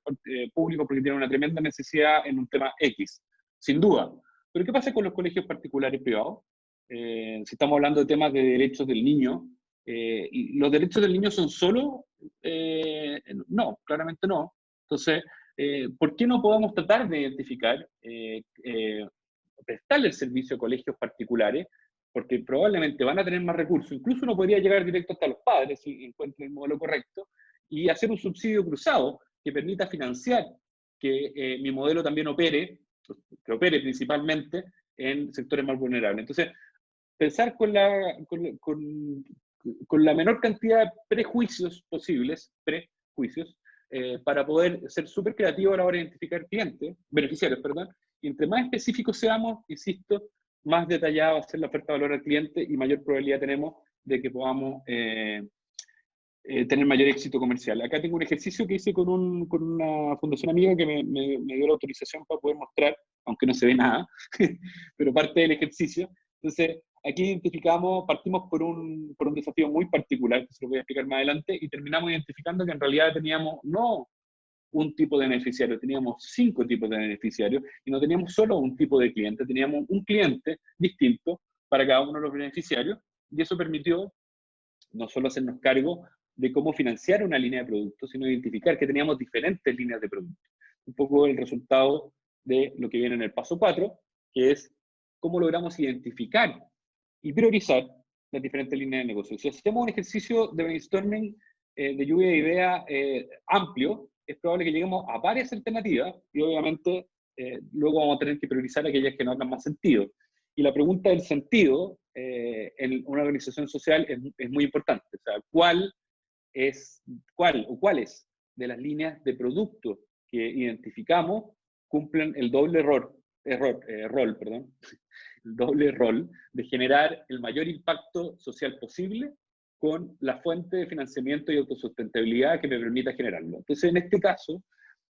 públicos porque tienen una tremenda necesidad en un tema X, sin duda. Pero ¿qué pasa con los colegios particulares privados? Si estamos hablando de temas de derechos del niño, ¿los derechos del niño son solo? No, claramente no. Entonces, ¿por qué no podemos tratar de identificar prestarle el servicio a colegios particulares, porque probablemente van a tener más recursos, incluso uno podría llegar directo hasta los padres si encuentra el modelo correcto, y hacer un subsidio cruzado que permita financiar que mi modelo también opere, que opere principalmente en sectores más vulnerables. Entonces, pensar con la menor cantidad de prejuicios posibles, para poder ser súper creativos a la hora de identificar clientes, beneficiarios, perdón, y entre más específicos seamos, insisto, más detallada va a ser la oferta de valor al cliente y mayor probabilidad tenemos de que podamos tener mayor éxito comercial. Acá tengo un ejercicio que hice con una fundación amiga que me dio la autorización para poder mostrar, aunque no se ve nada, pero parte del ejercicio. Entonces, aquí identificamos, partimos por un desafío muy particular, que se lo voy a explicar más adelante, y terminamos identificando que en realidad teníamos no un tipo de beneficiario, teníamos 5 tipos de beneficiarios, y no teníamos solo un tipo de cliente, teníamos un cliente distinto para cada uno de los beneficiarios, y eso permitió no solo hacernos cargo de cómo financiar una línea de productos, sino identificar que teníamos diferentes líneas de productos. Un poco el resultado de lo que viene en el paso 4, que es cómo logramos identificar y priorizar las diferentes líneas de negocio. Si hacemos un ejercicio de brainstorming, de lluvia de ideas amplio, es probable que lleguemos a varias alternativas y obviamente luego vamos a tener que priorizar aquellas que no hagan más sentido. Y la pregunta del sentido en una organización social es muy importante. O sea, ¿cuáles de las líneas de producto que identificamos cumplen el doble rol el doble rol de generar el mayor impacto social posible con la fuente de financiamiento y autosustentabilidad que me permita generarlo? Entonces, en este caso,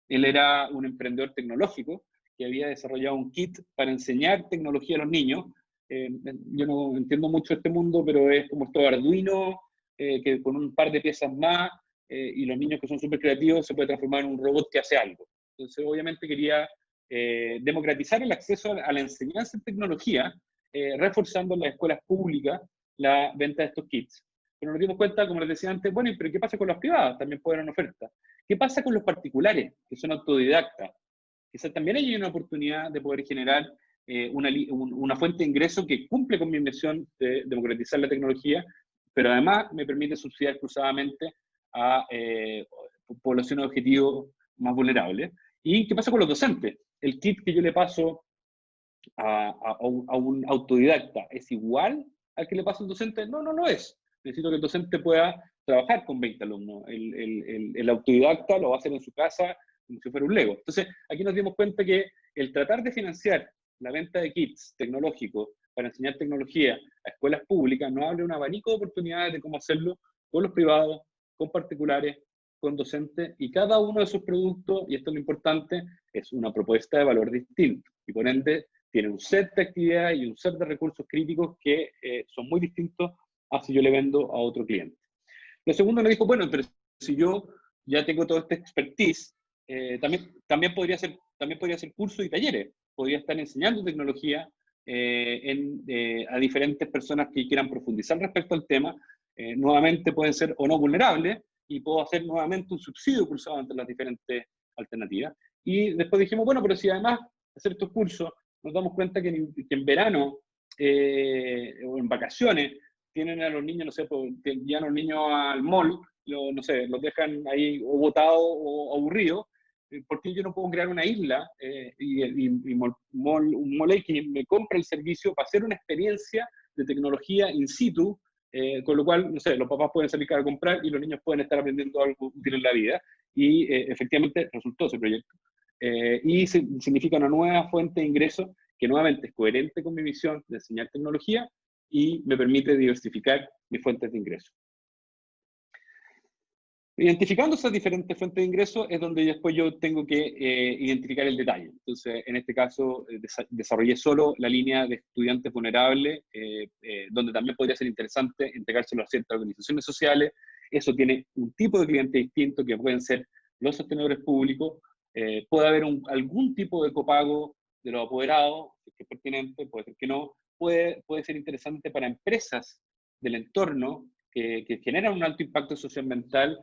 él era un emprendedor tecnológico que había desarrollado un kit para enseñar tecnología a los niños. Yo no entiendo mucho este mundo, pero es como esto Arduino, que con un par de piezas más, y los niños que son súper creativos se puede transformar en un robot que hace algo. Entonces, obviamente quería democratizar el acceso a la enseñanza en tecnología, reforzando en las escuelas públicas la venta de estos kits. Pero nos dimos cuenta, como les decía antes, bueno, pero ¿qué pasa con las privadas? También pueden dar oferta. ¿Qué pasa con los particulares, que son autodidactas? Quizás también hay una oportunidad de poder generar una fuente de ingreso que cumple con mi inversión de democratizar la tecnología, pero además me permite subsidiar cruzadamente a poblaciones objetivos más vulnerables. ¿Y qué pasa con los docentes? El kit que yo le paso a un autodidacta, ¿es igual al que le pasa a un docente? No, no lo es. Necesito que el docente pueda trabajar con 20 alumnos. El autodidacta lo va a hacer en su casa como si fuera un Lego. Entonces, aquí nos dimos cuenta que el tratar de financiar la venta de kits tecnológicos para enseñar tecnología a escuelas públicas nos abre un abanico de oportunidades de cómo hacerlo con los privados, con particulares, con docentes, y cada uno de esos productos, y esto es lo importante, es una propuesta de valor distinto, y por ende tiene un set de actividades y un set de recursos críticos que son muy distintos a si yo le vendo a otro cliente. Lo segundo me dijo, bueno, pero si yo ya tengo todo este expertise, también podría hacer cursos y talleres, podría estar enseñando tecnología a diferentes personas que quieran profundizar respecto al tema. Nuevamente pueden ser o no vulnerables, y puedo hacer nuevamente un subsidio cruzado entre las diferentes alternativas. Y después dijimos, bueno, pero si además de hacer estos cursos, nos damos cuenta que en verano o en vacaciones tienen a los niños, no sé, que llevan a los niños al mall, no sé, los dejan ahí o botados o aburridos. ¿Por qué yo no puedo crear una isla un mall que me compra el servicio para hacer una experiencia de tecnología in situ? Con lo cual, no sé, los papás pueden salir a comprar y los niños pueden estar aprendiendo algo útil en la vida. Y efectivamente resultó ese proyecto. Y significa una nueva fuente de ingresos que nuevamente es coherente con mi visión de enseñar tecnología y me permite diversificar mis fuentes de ingresos. Identificando esas diferentes fuentes de ingresos es donde después yo tengo que identificar el detalle. Entonces, en este caso, desarrollé solo la línea de estudiantes vulnerables, donde también podría ser interesante entregárselo a ciertas organizaciones sociales. Eso tiene un tipo de cliente distinto, que pueden ser los sostenedores públicos. Puede haber algún tipo de copago de los apoderados, que es pertinente, puede ser que no. Puede ser interesante para empresas del entorno que generan un alto impacto socioambiental,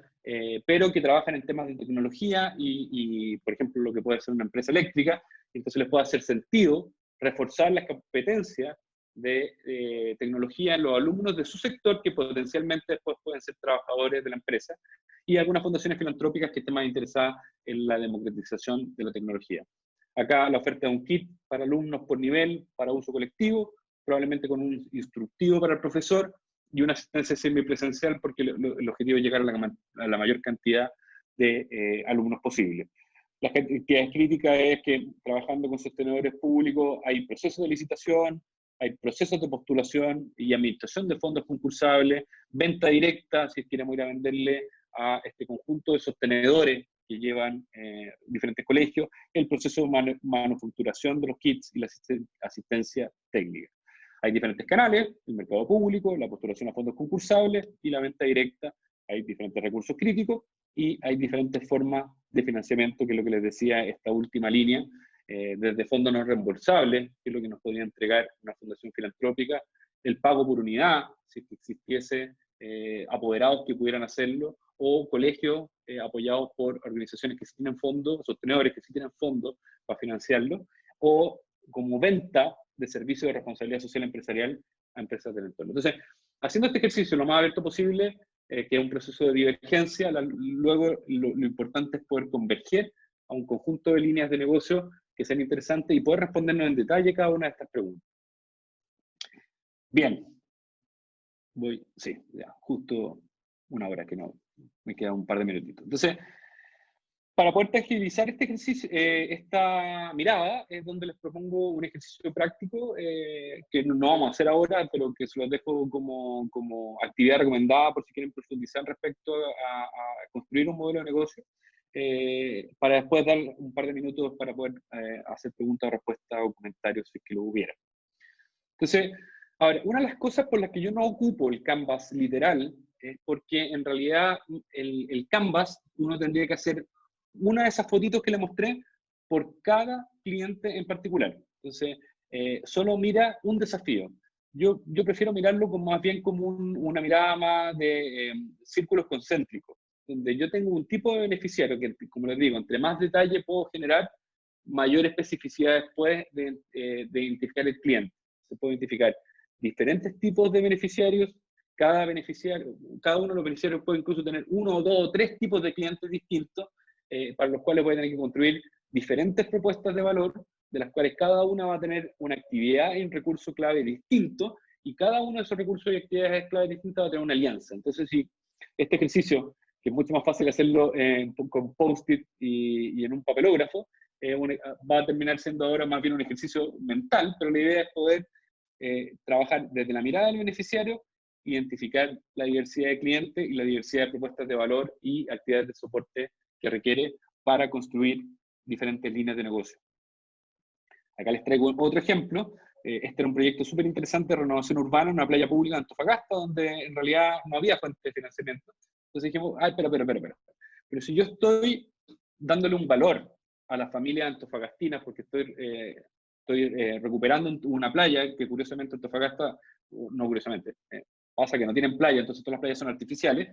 pero que trabajan en temas de tecnología y, por ejemplo, lo que puede ser una empresa eléctrica. Entonces les puede hacer sentido reforzar las competencias de tecnología en los alumnos de su sector que potencialmente después pueden ser trabajadores de la empresa, y algunas fundaciones filantrópicas que estén más interesadas en la democratización de la tecnología. Acá la oferta de un kit para alumnos por nivel, para uso colectivo, probablemente con un instructivo para el profesor y una asistencia semipresencial, porque el objetivo es llegar a la mayor cantidad de alumnos posible. La actividad crítica es que trabajando con sostenedores públicos hay procesos de licitación, hay procesos de postulación y administración de fondos concursables, venta directa, si queremos ir a venderle a este conjunto de sostenedores que llevan diferentes colegios, el proceso de manufacturación de los kits y la asistencia técnica. Hay diferentes canales, el mercado público, la postulación a fondos concursables y la venta directa. Hay diferentes recursos críticos y hay diferentes formas de financiamiento, que es lo que les decía, esta última línea, desde fondos no reembolsables, que es lo que nos podría entregar una fundación filantrópica, el pago por unidad, si existiese apoderados que pudieran hacerlo, o colegios apoyados por organizaciones que sí tienen fondos, sostenedores que sí tienen fondos para financiarlo, o como venta de servicios de responsabilidad social empresarial a empresas del entorno. Entonces, haciendo este ejercicio lo más abierto posible, que es un proceso de divergencia, luego lo importante es poder converger a un conjunto de líneas de negocio que sean interesantes y poder respondernos en detalle cada una de estas preguntas. Bien. Sí, ya, justo una hora, que no, me queda un par de minutitos. Entonces, para poder tangibilizar este ejercicio, esta mirada, es donde les propongo un ejercicio práctico que no vamos a hacer ahora, pero que se los dejo como actividad recomendada por si quieren profundizar respecto a construir un modelo de negocio, para después dar un par de minutos para poder hacer preguntas o respuestas o comentarios si es que lo hubiera. Entonces, ahora, una de las cosas por las que yo no ocupo el Canvas literal es porque en realidad el Canvas uno tendría que hacer una de esas fotitos que le mostré por cada cliente en particular. Entonces, solo mira un desafío. Yo prefiero mirarlo más bien como una mirada más de círculos concéntricos, donde yo tengo un tipo de beneficiario que, como les digo, entre más detalle puedo generar, mayor especificidad después de identificar el cliente. Se puede identificar diferentes tipos de beneficiarios, cada uno de los beneficiarios puede incluso tener 1 o 2 o 3 tipos de clientes distintos, para los cuales voy a tener que construir diferentes propuestas de valor, de las cuales cada una va a tener una actividad y un recurso clave distinto, y cada uno de esos recursos y actividades clave distintas va a tener una alianza. Entonces, si este ejercicio, que es mucho más fácil hacerlo con post-it y en un papelógrafo, va a terminar siendo ahora más bien un ejercicio mental, pero la idea es poder trabajar desde la mirada del beneficiario, identificar la diversidad de clientes y la diversidad de propuestas de valor y actividades de soporte que requiere para construir diferentes líneas de negocio. Acá les traigo otro ejemplo. Este era un proyecto súper interesante de renovación urbana en una playa pública de Antofagasta, donde en realidad no había fuente de financiamiento. Entonces dijimos, ay, pero si yo estoy dándole un valor a la familia antofagastina, porque estoy recuperando una playa que curiosamente Antofagasta, no curiosamente, pasa que no tienen playa, entonces todas las playas son artificiales.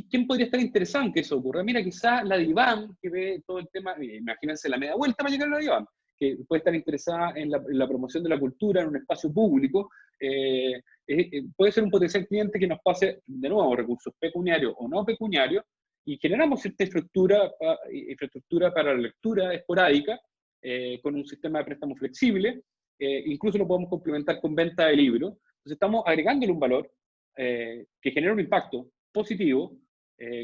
¿Quién podría estar interesado en que eso ocurra? Mira, quizás la DIVAM, que ve todo el tema, imagínense la media vuelta para llegar a la DIVAM, que puede estar interesada en la promoción de la cultura en un espacio público, puede ser un potencial cliente que nos pase, de nuevo, recursos pecuniarios o no pecuniarios, y generamos cierta infraestructura para la lectura esporádica, con un sistema de préstamo flexible, incluso lo podemos complementar con venta de libros. Entonces estamos agregándole un valor que genera un impacto positivo,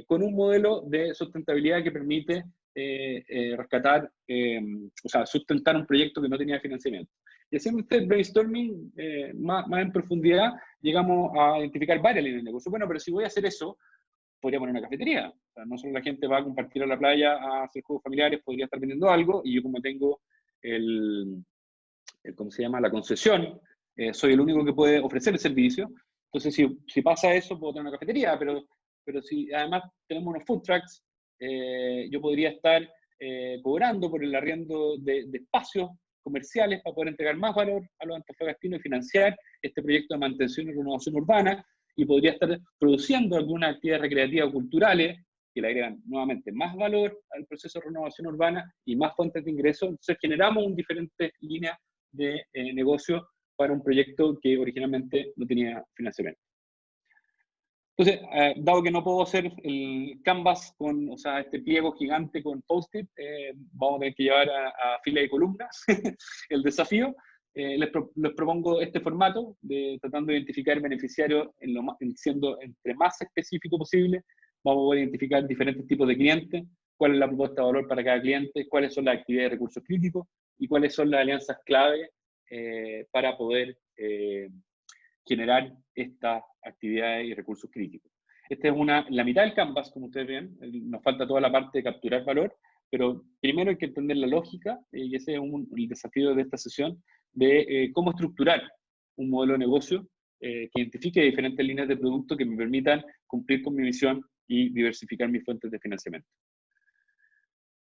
con un modelo de sustentabilidad que permite rescatar, o sea, sustentar un proyecto que no tenía financiamiento. Y haciendo este brainstorming más en profundidad, llegamos a identificar varias líneas de negocio. Bueno, pero si voy a hacer eso, podría poner una cafetería. O sea, no solo la gente va a compartir a la playa a hacer juegos familiares, podría estar vendiendo algo, y yo como tengo ¿cómo se llama? La concesión, soy el único que puede ofrecer el servicio. Entonces, si pasa eso, puedo tener una cafetería, pero si además tenemos unos food trucks, yo podría estar cobrando por el arriendo de espacios comerciales para poder entregar más valor a los antofagastinos y financiar este proyecto de mantención y renovación urbana, y podría estar produciendo alguna actividad recreativa o culturales que le agregan nuevamente más valor al proceso de renovación urbana y más fuentes de ingresos. Entonces generamos un diferente línea de negocio para un proyecto que originalmente no tenía financiamiento. Entonces, dado que no puedo hacer el canvas con, o sea, este pliego gigante con post-it, vamos a tener que llevar a fila de columnas el desafío. Les propongo este formato de tratando de identificar beneficiarios siendo entre más específico posible. Vamos a poder identificar diferentes tipos de clientes, cuál es la propuesta de valor para cada cliente, cuáles son las actividades de recursos críticos y cuáles son las alianzas clave para poder generar estas actividades y recursos críticos. Esta es la mitad del canvas, como ustedes ven. Nos falta toda la parte de capturar valor, pero primero hay que entender la lógica, y ese es el desafío de esta sesión, de cómo estructurar un modelo de negocio que identifique diferentes líneas de producto que me permitan cumplir con mi visión y diversificar mis fuentes de financiamiento.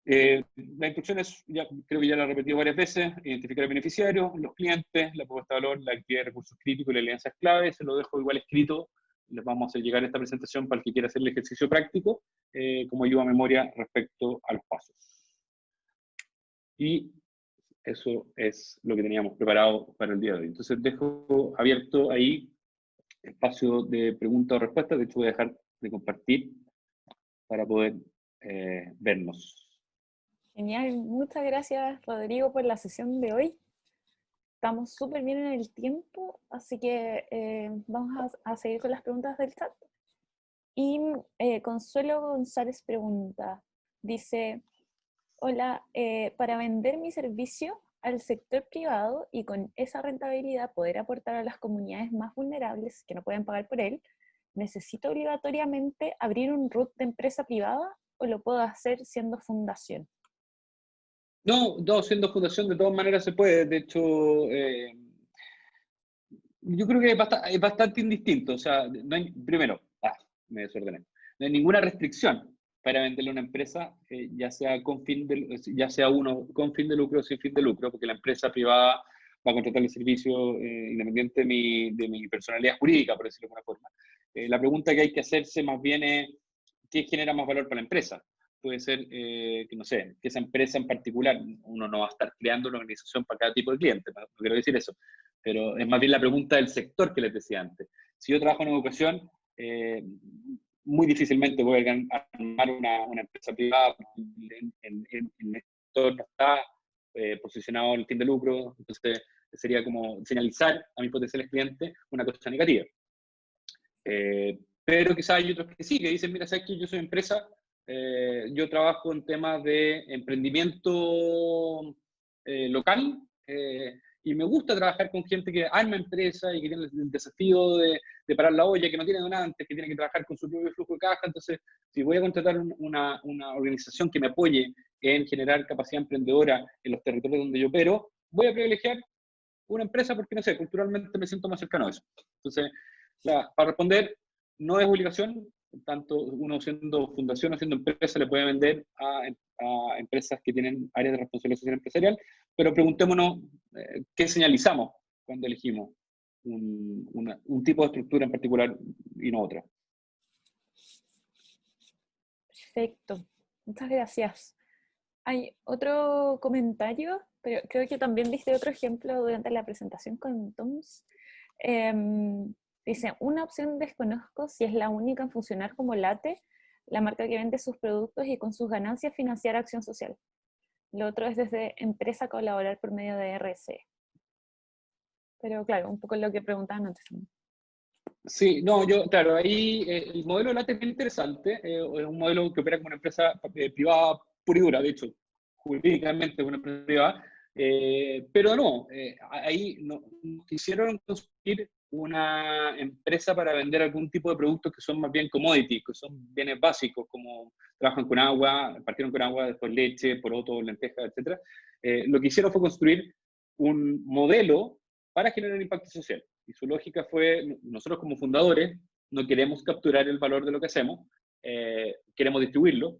La instrucción es, creo que ya la he repetido varias veces: identificar el beneficiario, los clientes, la propuesta de valor, la actividad de recursos críticos y las alianzas clave. Se lo dejo igual escrito, les vamos a hacer llegar esta presentación para el que quiera hacer el ejercicio práctico, como ayuda a memoria respecto a los pasos. Y eso es lo que teníamos preparado para el día de hoy. Entonces dejo abierto ahí espacio de preguntas o respuestas. De hecho voy a dejar de compartir para poder vernos. Genial, muchas gracias Rodrigo por la sesión de hoy. Estamos súper bien en el tiempo, así que vamos a seguir con las preguntas del chat. Y Consuelo González pregunta, dice, hola, para vender mi servicio al sector privado y con esa rentabilidad poder aportar a las comunidades más vulnerables que no pueden pagar por él, ¿necesito obligatoriamente abrir un RUT de empresa privada o lo puedo hacer siendo fundación? No, siendo fundación de todas maneras se puede. De hecho, yo creo que es bastante indistinto. O sea, no hay, primero, me desordené. No hay ninguna restricción para venderle a una empresa, ya sea uno con fin de lucro o sin fin de lucro, porque la empresa privada va a contratar el servicio independiente de mi personalidad jurídica, por decirlo de alguna forma. La pregunta que hay que hacerse más bien es, ¿qué genera más valor para la empresa? Puede ser, que no sé, que esa empresa en particular, uno no va a estar creando una organización para cada tipo de cliente, no quiero decir eso, pero es más bien la pregunta del sector que les decía antes. Si yo trabajo en educación, muy difícilmente voy a armar una empresa privada, en el sector no está posicionado en el fin de lucro, entonces sería como señalizar a mis potenciales clientes una cosa negativa. Pero quizás hay otros que sí, que dicen, mira, sabes que yo soy empresa, yo trabajo en temas de emprendimiento local, y me gusta trabajar con gente que arma empresa y que tiene el desafío de parar la olla, que no tiene donantes, que tiene que trabajar con su propio flujo de caja. Entonces, si voy a contratar una organización que me apoye en generar capacidad emprendedora en los territorios donde yo opero, voy a privilegiar una empresa porque, no sé, culturalmente me siento más cercano a eso. Entonces, para responder, no es obligación. Tanto uno siendo fundación o siendo empresa le puede vender a empresas que tienen áreas de responsabilidad social empresarial, pero preguntémonos qué señalizamos cuando elegimos un tipo de estructura en particular y no otra. Perfecto, muchas gracias. Hay otro comentario, pero creo que también diste otro ejemplo durante la presentación con Toms. Dice, una opción desconozco si es la única en funcionar como Late, la marca que vende sus productos y con sus ganancias financiar acción social. Lo otro es desde empresa colaborar por medio de RSE. Pero claro, un poco lo que preguntaban antes. Sí, no, claro, ahí el modelo de Late es bien interesante. Es un modelo que opera como una empresa privada pura y dura, de hecho, jurídicamente es una empresa privada. Pero no, ahí no quisieron construir una empresa para vender algún tipo de productos que son más bien commodities, que son bienes básicos, como trabajan con agua, partieron con agua, después leche, porotos, lentejas, etc. Lo que hicieron fue construir un modelo para generar impacto social. Y su lógica fue, nosotros como fundadores no queremos capturar el valor de lo que hacemos, queremos distribuirlo,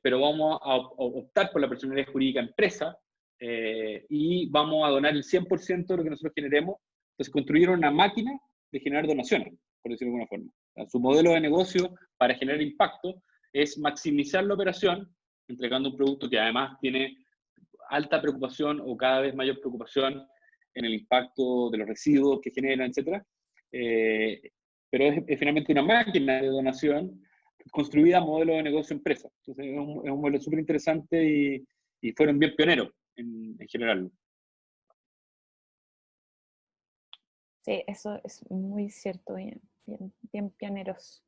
pero vamos a optar por la personalidad jurídica empresa, y vamos a donar el 100% de lo que nosotros generemos. Entonces construyeron una máquina de generar donaciones, por decirlo de alguna forma. Su modelo de negocio para generar impacto es maximizar la operación, entregando un producto que además tiene alta preocupación o cada vez mayor preocupación en el impacto de los residuos que generan, etc. Pero es finalmente una máquina de donación construida a modelo de negocio empresa. Entonces es un modelo súper interesante y fueron bien pioneros en general. Sí, eso es muy cierto, bien pioneros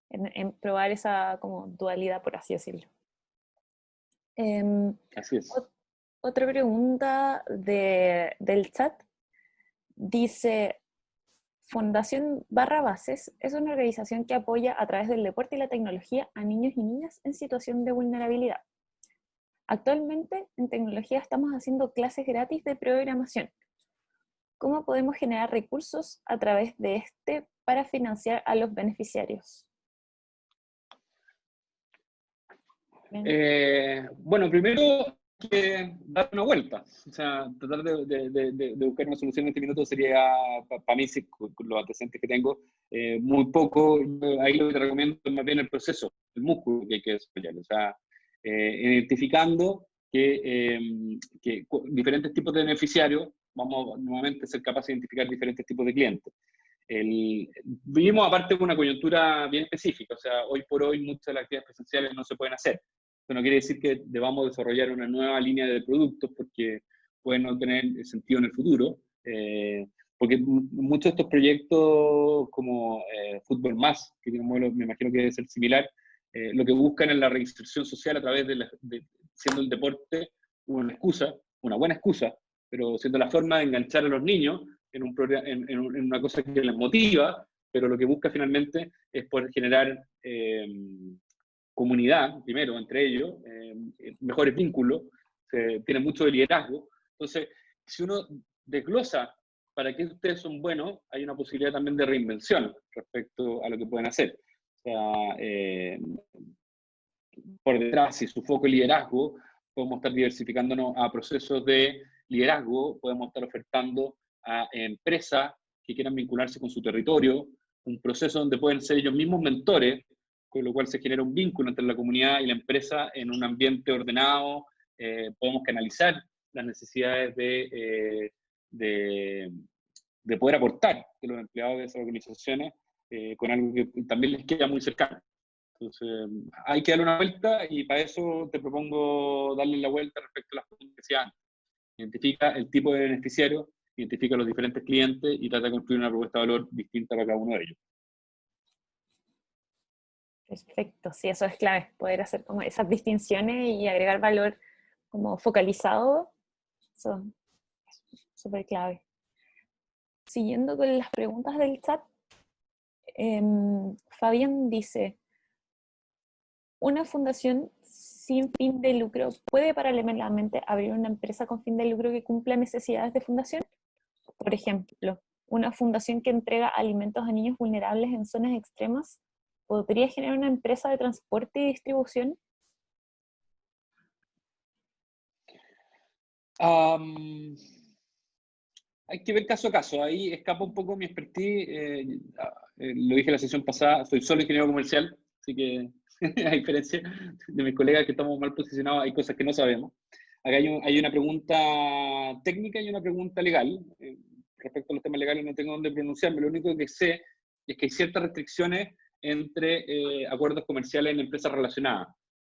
en probar esa como dualidad, por así decirlo. Así es. Otra pregunta del chat dice, Fundación Barra Bases es una organización que apoya a través del deporte y la tecnología a niños y niñas en situación de vulnerabilidad. Actualmente en tecnología estamos haciendo clases gratis de programación. ¿Cómo podemos generar recursos a través de este para financiar a los beneficiarios? Bueno, primero hay que dar una vuelta. O sea, tratar de buscar una solución en este minuto sería, para mí, con los antecedentes que tengo, muy poco. Ahí lo que te recomiendo es más bien el proceso, el músculo que hay que desarrollar. O sea, identificando que diferentes tipos de beneficiarios, vamos nuevamente a ser capaces de identificar diferentes tipos de clientes. Vivimos aparte de una coyuntura bien específica, o sea, hoy por hoy muchas de las actividades presenciales no se pueden hacer. Esto no quiere decir que debamos desarrollar una nueva línea de productos porque pueden no tener sentido en el futuro, porque muchos de estos proyectos como Fútbol Más, que tiene un modelo, me imagino que debe ser similar, lo que buscan es la reinserción social a través siendo el deporte una excusa, una buena excusa, pero siendo la forma de enganchar a los niños en una cosa que les motiva, pero lo que busca finalmente es poder generar comunidad, primero, entre ellos, mejores vínculos, tiene mucho de liderazgo. Entonces, si uno desglosa para qué ustedes son buenos, hay una posibilidad también de reinvención respecto a lo que pueden hacer. O sea, por detrás, si su foco es liderazgo, podemos estar diversificándonos a procesos de liderazgo, podemos estar ofertando a empresas que quieran vincularse con su territorio, un proceso donde pueden ser ellos mismos mentores, con lo cual se genera un vínculo entre la comunidad y la empresa en un ambiente ordenado. Podemos canalizar las necesidades de poder aportar de los empleados de esas organizaciones con algo que también les queda muy cercano. Entonces, hay que darle una vuelta y para eso te propongo darle la vuelta respecto a las preguntas que decía antes. Identifica el tipo de beneficiario, identifica los diferentes clientes y trata de construir una propuesta de valor distinta para cada uno de ellos. Perfecto, sí, eso es clave, poder hacer como esas distinciones y agregar valor como focalizado, eso es súper clave. Siguiendo con las preguntas del chat, Fabián dice, ¿una fundación sin fin de lucro puede paralelamente abrir una empresa con fin de lucro que cumpla necesidades de fundación? Por ejemplo, una fundación que entrega alimentos a niños vulnerables en zonas extremas, ¿podría generar una empresa de transporte y distribución? Hay que ver caso a caso. Ahí escapa un poco mi expertise. Lo dije la sesión pasada, soy solo ingeniero comercial, así que a diferencia de mis colegas que estamos mal posicionados, hay cosas que no sabemos. Acá hay una pregunta técnica y una pregunta legal. Respecto a los temas legales no tengo dónde pronunciarme. Lo único que sé es que hay ciertas restricciones entre acuerdos comerciales en empresas relacionadas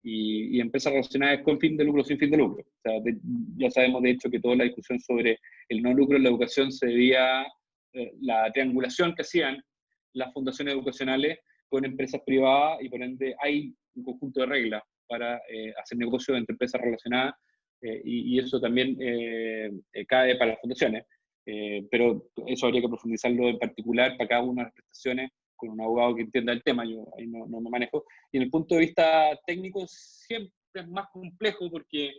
y empresas relacionadas con fin de lucro, sin fin de lucro. O sea, ya sabemos de hecho que toda la discusión sobre el no lucro en la educación se debía a la triangulación que hacían las fundaciones educacionales con empresas privadas y por ende hay un conjunto de reglas para hacer negocios entre empresas relacionadas y eso también cae para las fundaciones. Pero eso habría que profundizarlo en particular para cada una de las prestaciones con un abogado que entienda el tema, yo ahí no me manejo. Y en el punto de vista técnico siempre es más complejo porque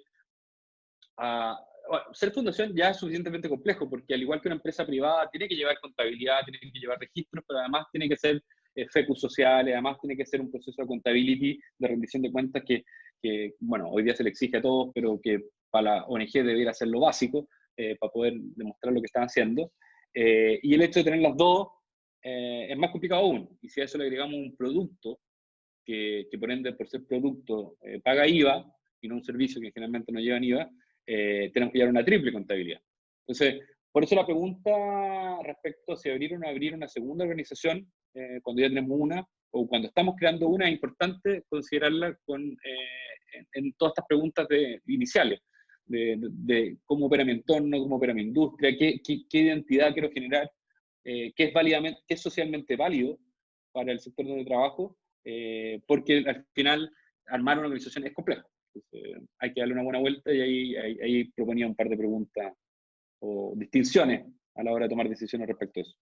bueno, ser fundación ya es suficientemente complejo porque al igual que una empresa privada tiene que llevar contabilidad, tiene que llevar registros, pero además tiene que ser FECU sociales, además tiene que ser un proceso de contability, de rendición de cuentas bueno, hoy día se le exige a todos, pero que para la ONG debiera ser lo básico para poder demostrar lo que están haciendo. Y el hecho de tener las dos es más complicado aún. Y si a eso le agregamos un producto que por ende, por ser producto, paga IVA, y no un servicio que generalmente no llevan IVA, tenemos que llevar una triple contabilidad. Entonces, por eso la pregunta respecto a si abrir o no abrir una segunda organización, cuando ya tenemos una, o cuando estamos creando una, es importante considerarla en todas estas preguntas iniciales, de cómo opera mi entorno, cómo opera mi industria, qué identidad quiero generar, qué es socialmente válido para el sector donde trabajo, porque al final armar una organización es complejo. Entonces, hay que darle una buena vuelta, y ahí proponía un par de preguntas o distinciones a la hora de tomar decisiones respecto a eso.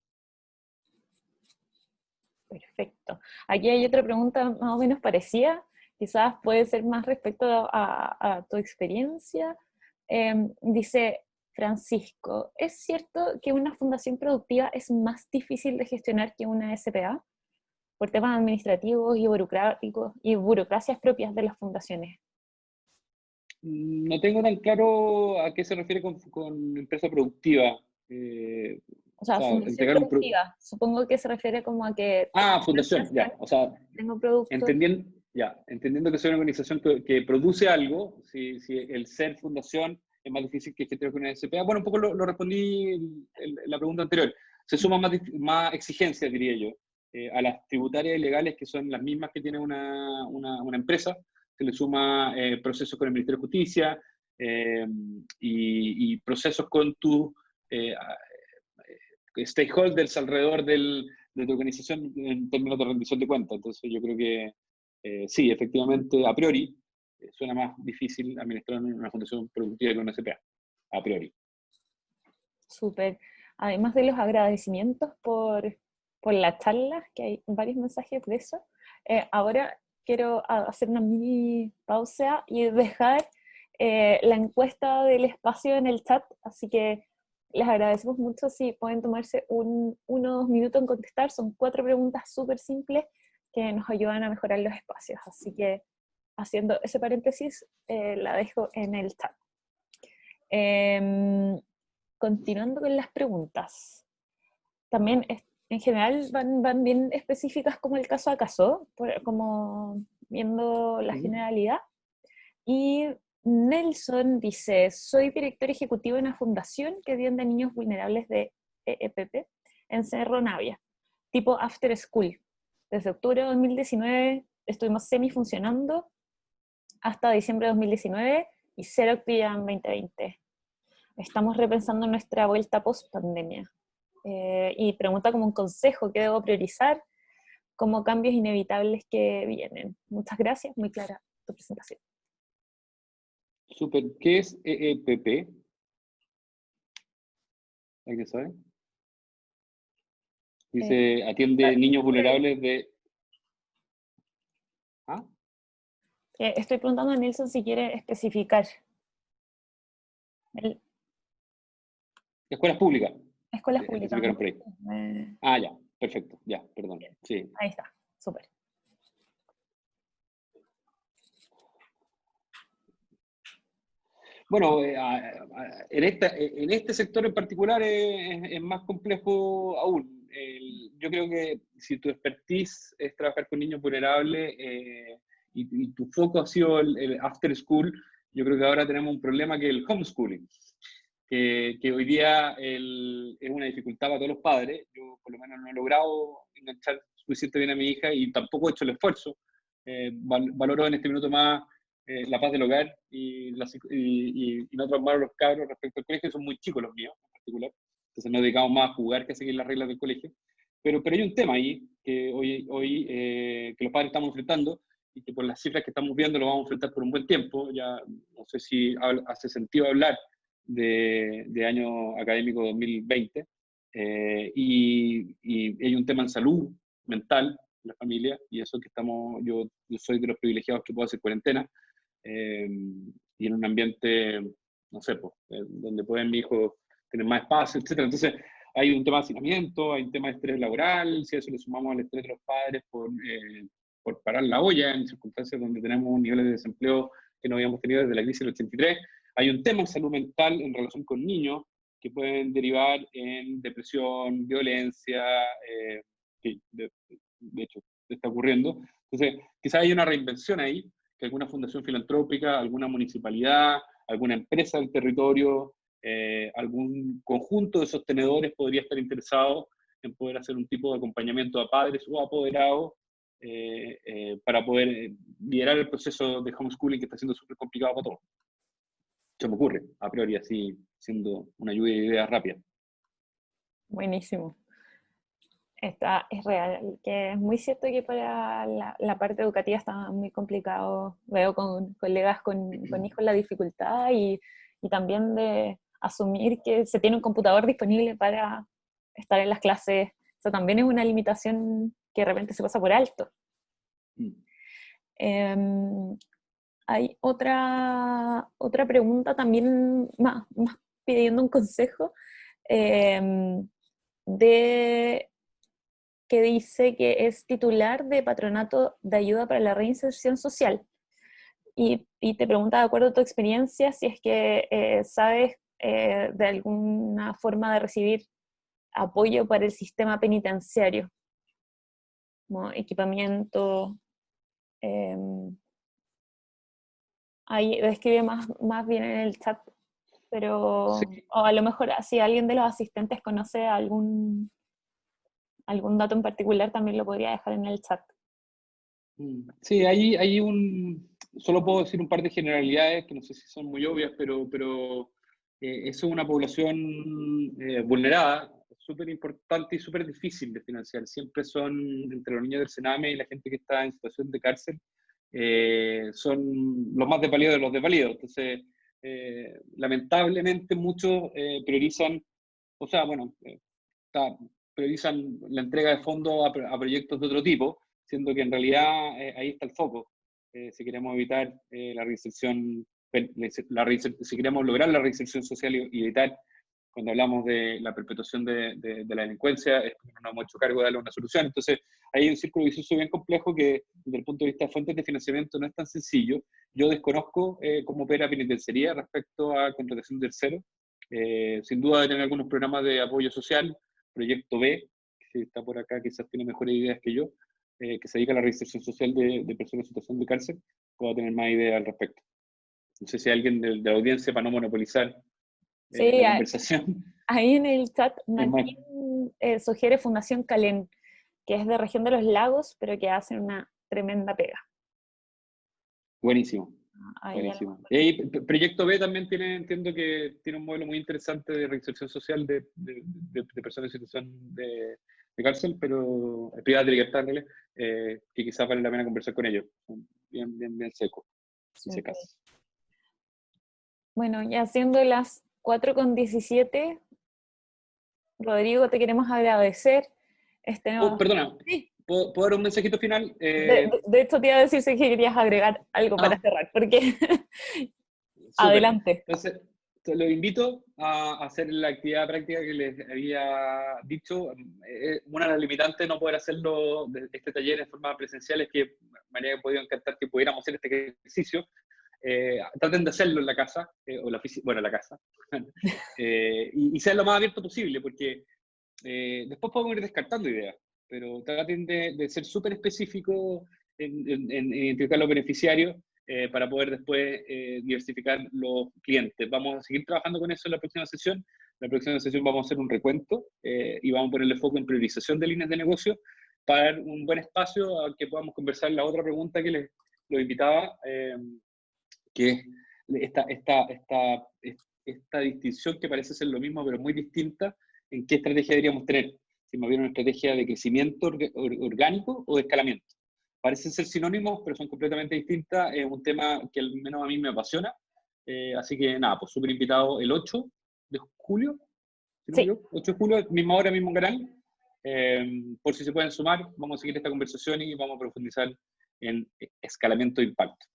Perfecto. Aquí hay otra pregunta más o menos parecida, quizás puede ser más respecto a tu experiencia. Dice Francisco, ¿es cierto que una fundación productiva es más difícil de gestionar que una SPA? Por temas administrativos y burocráticos y burocracias propias de las fundaciones. No tengo tan claro a qué se refiere con empresa productiva. O sea, fundación productiva. Supongo que se refiere como a que... fundación, ya. O sea, tengo productos. Entendiendo que soy una organización que produce algo, si el ser fundación es más difícil que gestionar con una SPA. Bueno, un poco lo respondí en la pregunta anterior. Se suman más exigencias, diría yo, a las tributarias y legales, que son las mismas que tiene una empresa. Se le suma procesos con el Ministerio de Justicia y procesos con tus stakeholders alrededor de tu organización en términos de rendición de cuentas. Entonces yo creo que sí, efectivamente, a priori, suena más difícil administrar una fundación productiva que una SPA, a priori. Súper. Además de los agradecimientos por la charla, que hay varios mensajes de eso, ahora quiero hacer una mini pausa y dejar la encuesta del espacio en el chat, así que les agradecemos mucho si pueden tomarse unos minutos en contestar. Son 4 preguntas súper simples que nos ayudan a mejorar los espacios, así que haciendo ese paréntesis, la dejo en el chat. Continuando con las preguntas, también en general van bien específicas como el caso a caso, como viendo la generalidad. Y Nelson dice, soy director ejecutivo de una fundación que atiende a niños vulnerables de EEPP en Cerro Navia, tipo After School. Desde octubre de 2019 estuvimos semi-funcionando hasta diciembre de 2019 y cero actividad en 2020. Estamos repensando nuestra vuelta post-pandemia. Y pregunta como un consejo, ¿qué debo priorizar como cambios inevitables que vienen? Muchas gracias, muy clara tu presentación. Súper. ¿Qué es EEPP? ¿Alguien sabe? Dice, atiende niños vulnerables de... ¿Ah? Estoy preguntando a Nelson si quiere especificar. Escuelas públicas. Escuelas públicas. Por ahí. Ya, perfecto, ya, perdón. Sí. Ahí está, súper. Bueno, en este sector en particular es más complejo aún. Yo creo que si tu expertise es trabajar con niños vulnerables y tu foco ha sido el after school, yo creo que ahora tenemos un problema que es el homeschooling, que hoy día es una dificultad para todos los padres. Yo por lo menos no he logrado enganchar suficiente bien a mi hija y tampoco he hecho el esfuerzo. Valoro en este minuto más la paz del hogar y no traumar a los cabros respecto al colegio. Son muy chicos los míos en particular, entonces nos dedicamos más a jugar que a seguir las reglas del colegio. Pero hay un tema ahí que hoy que los padres estamos enfrentando y que por las cifras que estamos viendo lo vamos a enfrentar por un buen tiempo. Ya no sé si hace sentido hablar de año académico 2020, y hay un tema en salud mental en la familia, y eso que yo soy de los privilegiados que puedo hacer cuarentena, y en un ambiente, no sé, donde pueden mi hijo tener más espacio, etc. Entonces hay un tema de hacinamiento, hay un tema de estrés laboral, si a eso le sumamos al estrés de los padres por parar la olla en circunstancias donde tenemos niveles de desempleo que no habíamos tenido desde la crisis del 83, hay un tema de salud mental en relación con niños que pueden derivar en depresión, violencia, de hecho, está ocurriendo. Entonces, quizás hay una reinvención ahí, que alguna fundación filantrópica, alguna municipalidad, alguna empresa del territorio, algún conjunto de sostenedores podría estar interesado en poder hacer un tipo de acompañamiento a padres o apoderados para poder liderar el proceso de homeschooling que está siendo súper complicado para todos. Se me ocurre, a priori, así, siendo una lluvia de ideas rápida. Buenísimo. Es real, que es muy cierto que para la parte educativa está muy complicado. Veo con colegas con hijos la dificultad y también de asumir que se tiene un computador disponible para estar en las clases. Eso también es una limitación que de repente se pasa por alto. Hay otra pregunta también, más pidiendo un consejo, de que dice que es titular de Patronato de Ayuda para la Reinserción Social. Y te pregunta, de acuerdo a tu experiencia, si es que sabes de alguna forma de recibir apoyo para el sistema penitenciario, como equipamiento. Ahí describe más bien en el chat, pero Sí. o a lo mejor si alguien de los asistentes conoce algún dato en particular, también lo podría dejar en el chat. Sí, solo puedo decir un par de generalidades que no sé si son muy obvias, pero eso es una población vulnerada, súper importante y súper difícil de financiar. Siempre son, entre los niños del Sename y la gente que está en situación de cárcel, son los más desvalidos de los desvalidos. Entonces, lamentablemente muchos priorizan, o sea, bueno, priorizan la entrega de fondos a proyectos de otro tipo, siendo que en realidad ahí está el foco. Si queremos evitar la reinserción, si queremos lograr la reinserción social y evitar, cuando hablamos de la perpetuación de la delincuencia, es porque no nos hemos hecho cargo de darle una solución. Entonces, hay un círculo vicioso bien complejo que, desde el punto de vista de fuentes de financiamiento, no es tan sencillo. Yo desconozco cómo opera penitenciaría respecto a contratación de terceros. Sin duda debe tener algunos programas de apoyo social, Proyecto B, que está por acá, quizás tiene mejores ideas que yo, que se dedica a la reinserción social de personas en situación de cárcel, pueda tener más ideas al respecto. No sé si alguien de la audiencia, para no monopolizar Sí, la conversación. ahí en el chat Es más, Martín sugiere Fundación Calén, que es de región de los lagos, pero que hacen una tremenda pega. buenísimo. Ahí Buenísimo. Y Proyecto B también entiendo que tiene un modelo muy interesante de reinserción social de personas en situación de cárcel, pero privada de libertad, en realidad, que quizás vale la pena conversar con ellos. Bien seco, en ese caso. Bueno, ya siendo las 4:17, Rodrigo, te queremos agradecer. Perdona, Sí. ¿puedo dar un mensajito final? De hecho, te iba a decir si querías agregar algo para cerrar, porque Súper. adelante. Entonces, los invito a hacer la actividad práctica que les había dicho. Una de las limitantes de no poder hacerlo de este taller en forma presencial es que me habría podido encantar que pudiéramos hacer este ejercicio. Traten de hacerlo en la casa, o la oficina, bueno, en la casa, y sea lo más abierto posible, porque después podemos ir descartando ideas, pero traten de ser súper específicos en identificar los beneficiarios para poder después diversificar los clientes. Vamos a seguir trabajando con eso en la próxima sesión. La próxima sesión vamos a hacer un recuento y vamos a ponerle foco en priorización de líneas de negocio para dar un buen espacio a que podamos conversar la otra pregunta que les lo invitaba, que es esta distinción que parece ser lo mismo, pero muy distinta, en qué estrategia deberíamos tener. Si más bien una estrategia de crecimiento orgánico o de escalamiento. Parecen ser sinónimos, pero son completamente distintas. Es un tema que al menos a mí me apasiona. Así que nada, pues súper invitado el 8 de julio, si no me equivoco, 8 de julio, misma hora, mismo canal. Por si se pueden sumar, vamos a seguir esta conversación y vamos a profundizar en escalamiento de impacto.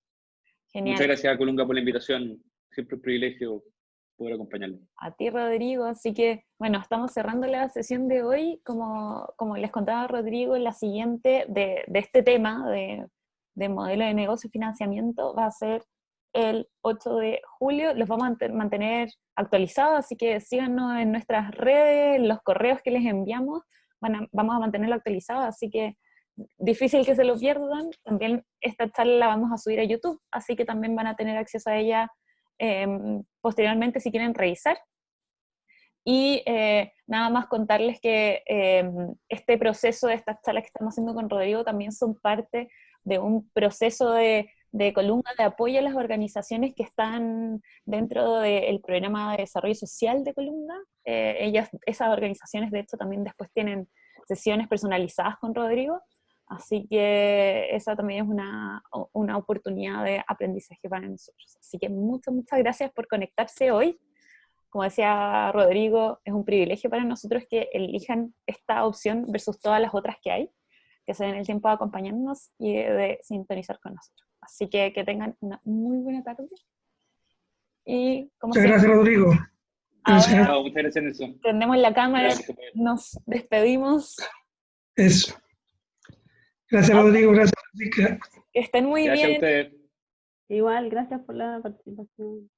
Genial. Muchas gracias a Colunga por la invitación. Siempre un privilegio poder acompañarlo. A ti, Rodrigo. Así que, bueno, estamos cerrando la sesión de hoy. Como les contaba Rodrigo, la siguiente de este tema de modelo de negocio y financiamiento va a ser el 8 de julio. Los vamos a mantener actualizados, así que síganos en nuestras redes, los correos que les enviamos, vamos a mantenerlo actualizado, así que difícil que se lo pierdan. También esta charla la vamos a subir a YouTube, así que también van a tener acceso a ella posteriormente si quieren revisar. Y nada más contarles que este proceso de estas charlas que estamos haciendo con Rodrigo también son parte de un proceso de columna de apoyo a las organizaciones que están dentro del programa de desarrollo social de Columna. Esas organizaciones de hecho también después tienen sesiones personalizadas con Rodrigo, así que esa también es una oportunidad de aprendizaje para nosotros. Así que muchas gracias por conectarse hoy. Como decía Rodrigo, es un privilegio para nosotros que elijan esta opción versus todas las otras que hay, que se den el tiempo de acompañarnos y de sintonizar con nosotros. Así que tengan una muy buena tarde. Y como Muchas siempre, gracias, Rodrigo. ahora No, muchas gracias, Nelson. prendemos la cámara, Gracias. nos despedimos. Eso. Gracias, Rodrigo. Gracias, Jessica. Que estén muy Gracias a bien. ustedes. Igual, gracias por la participación.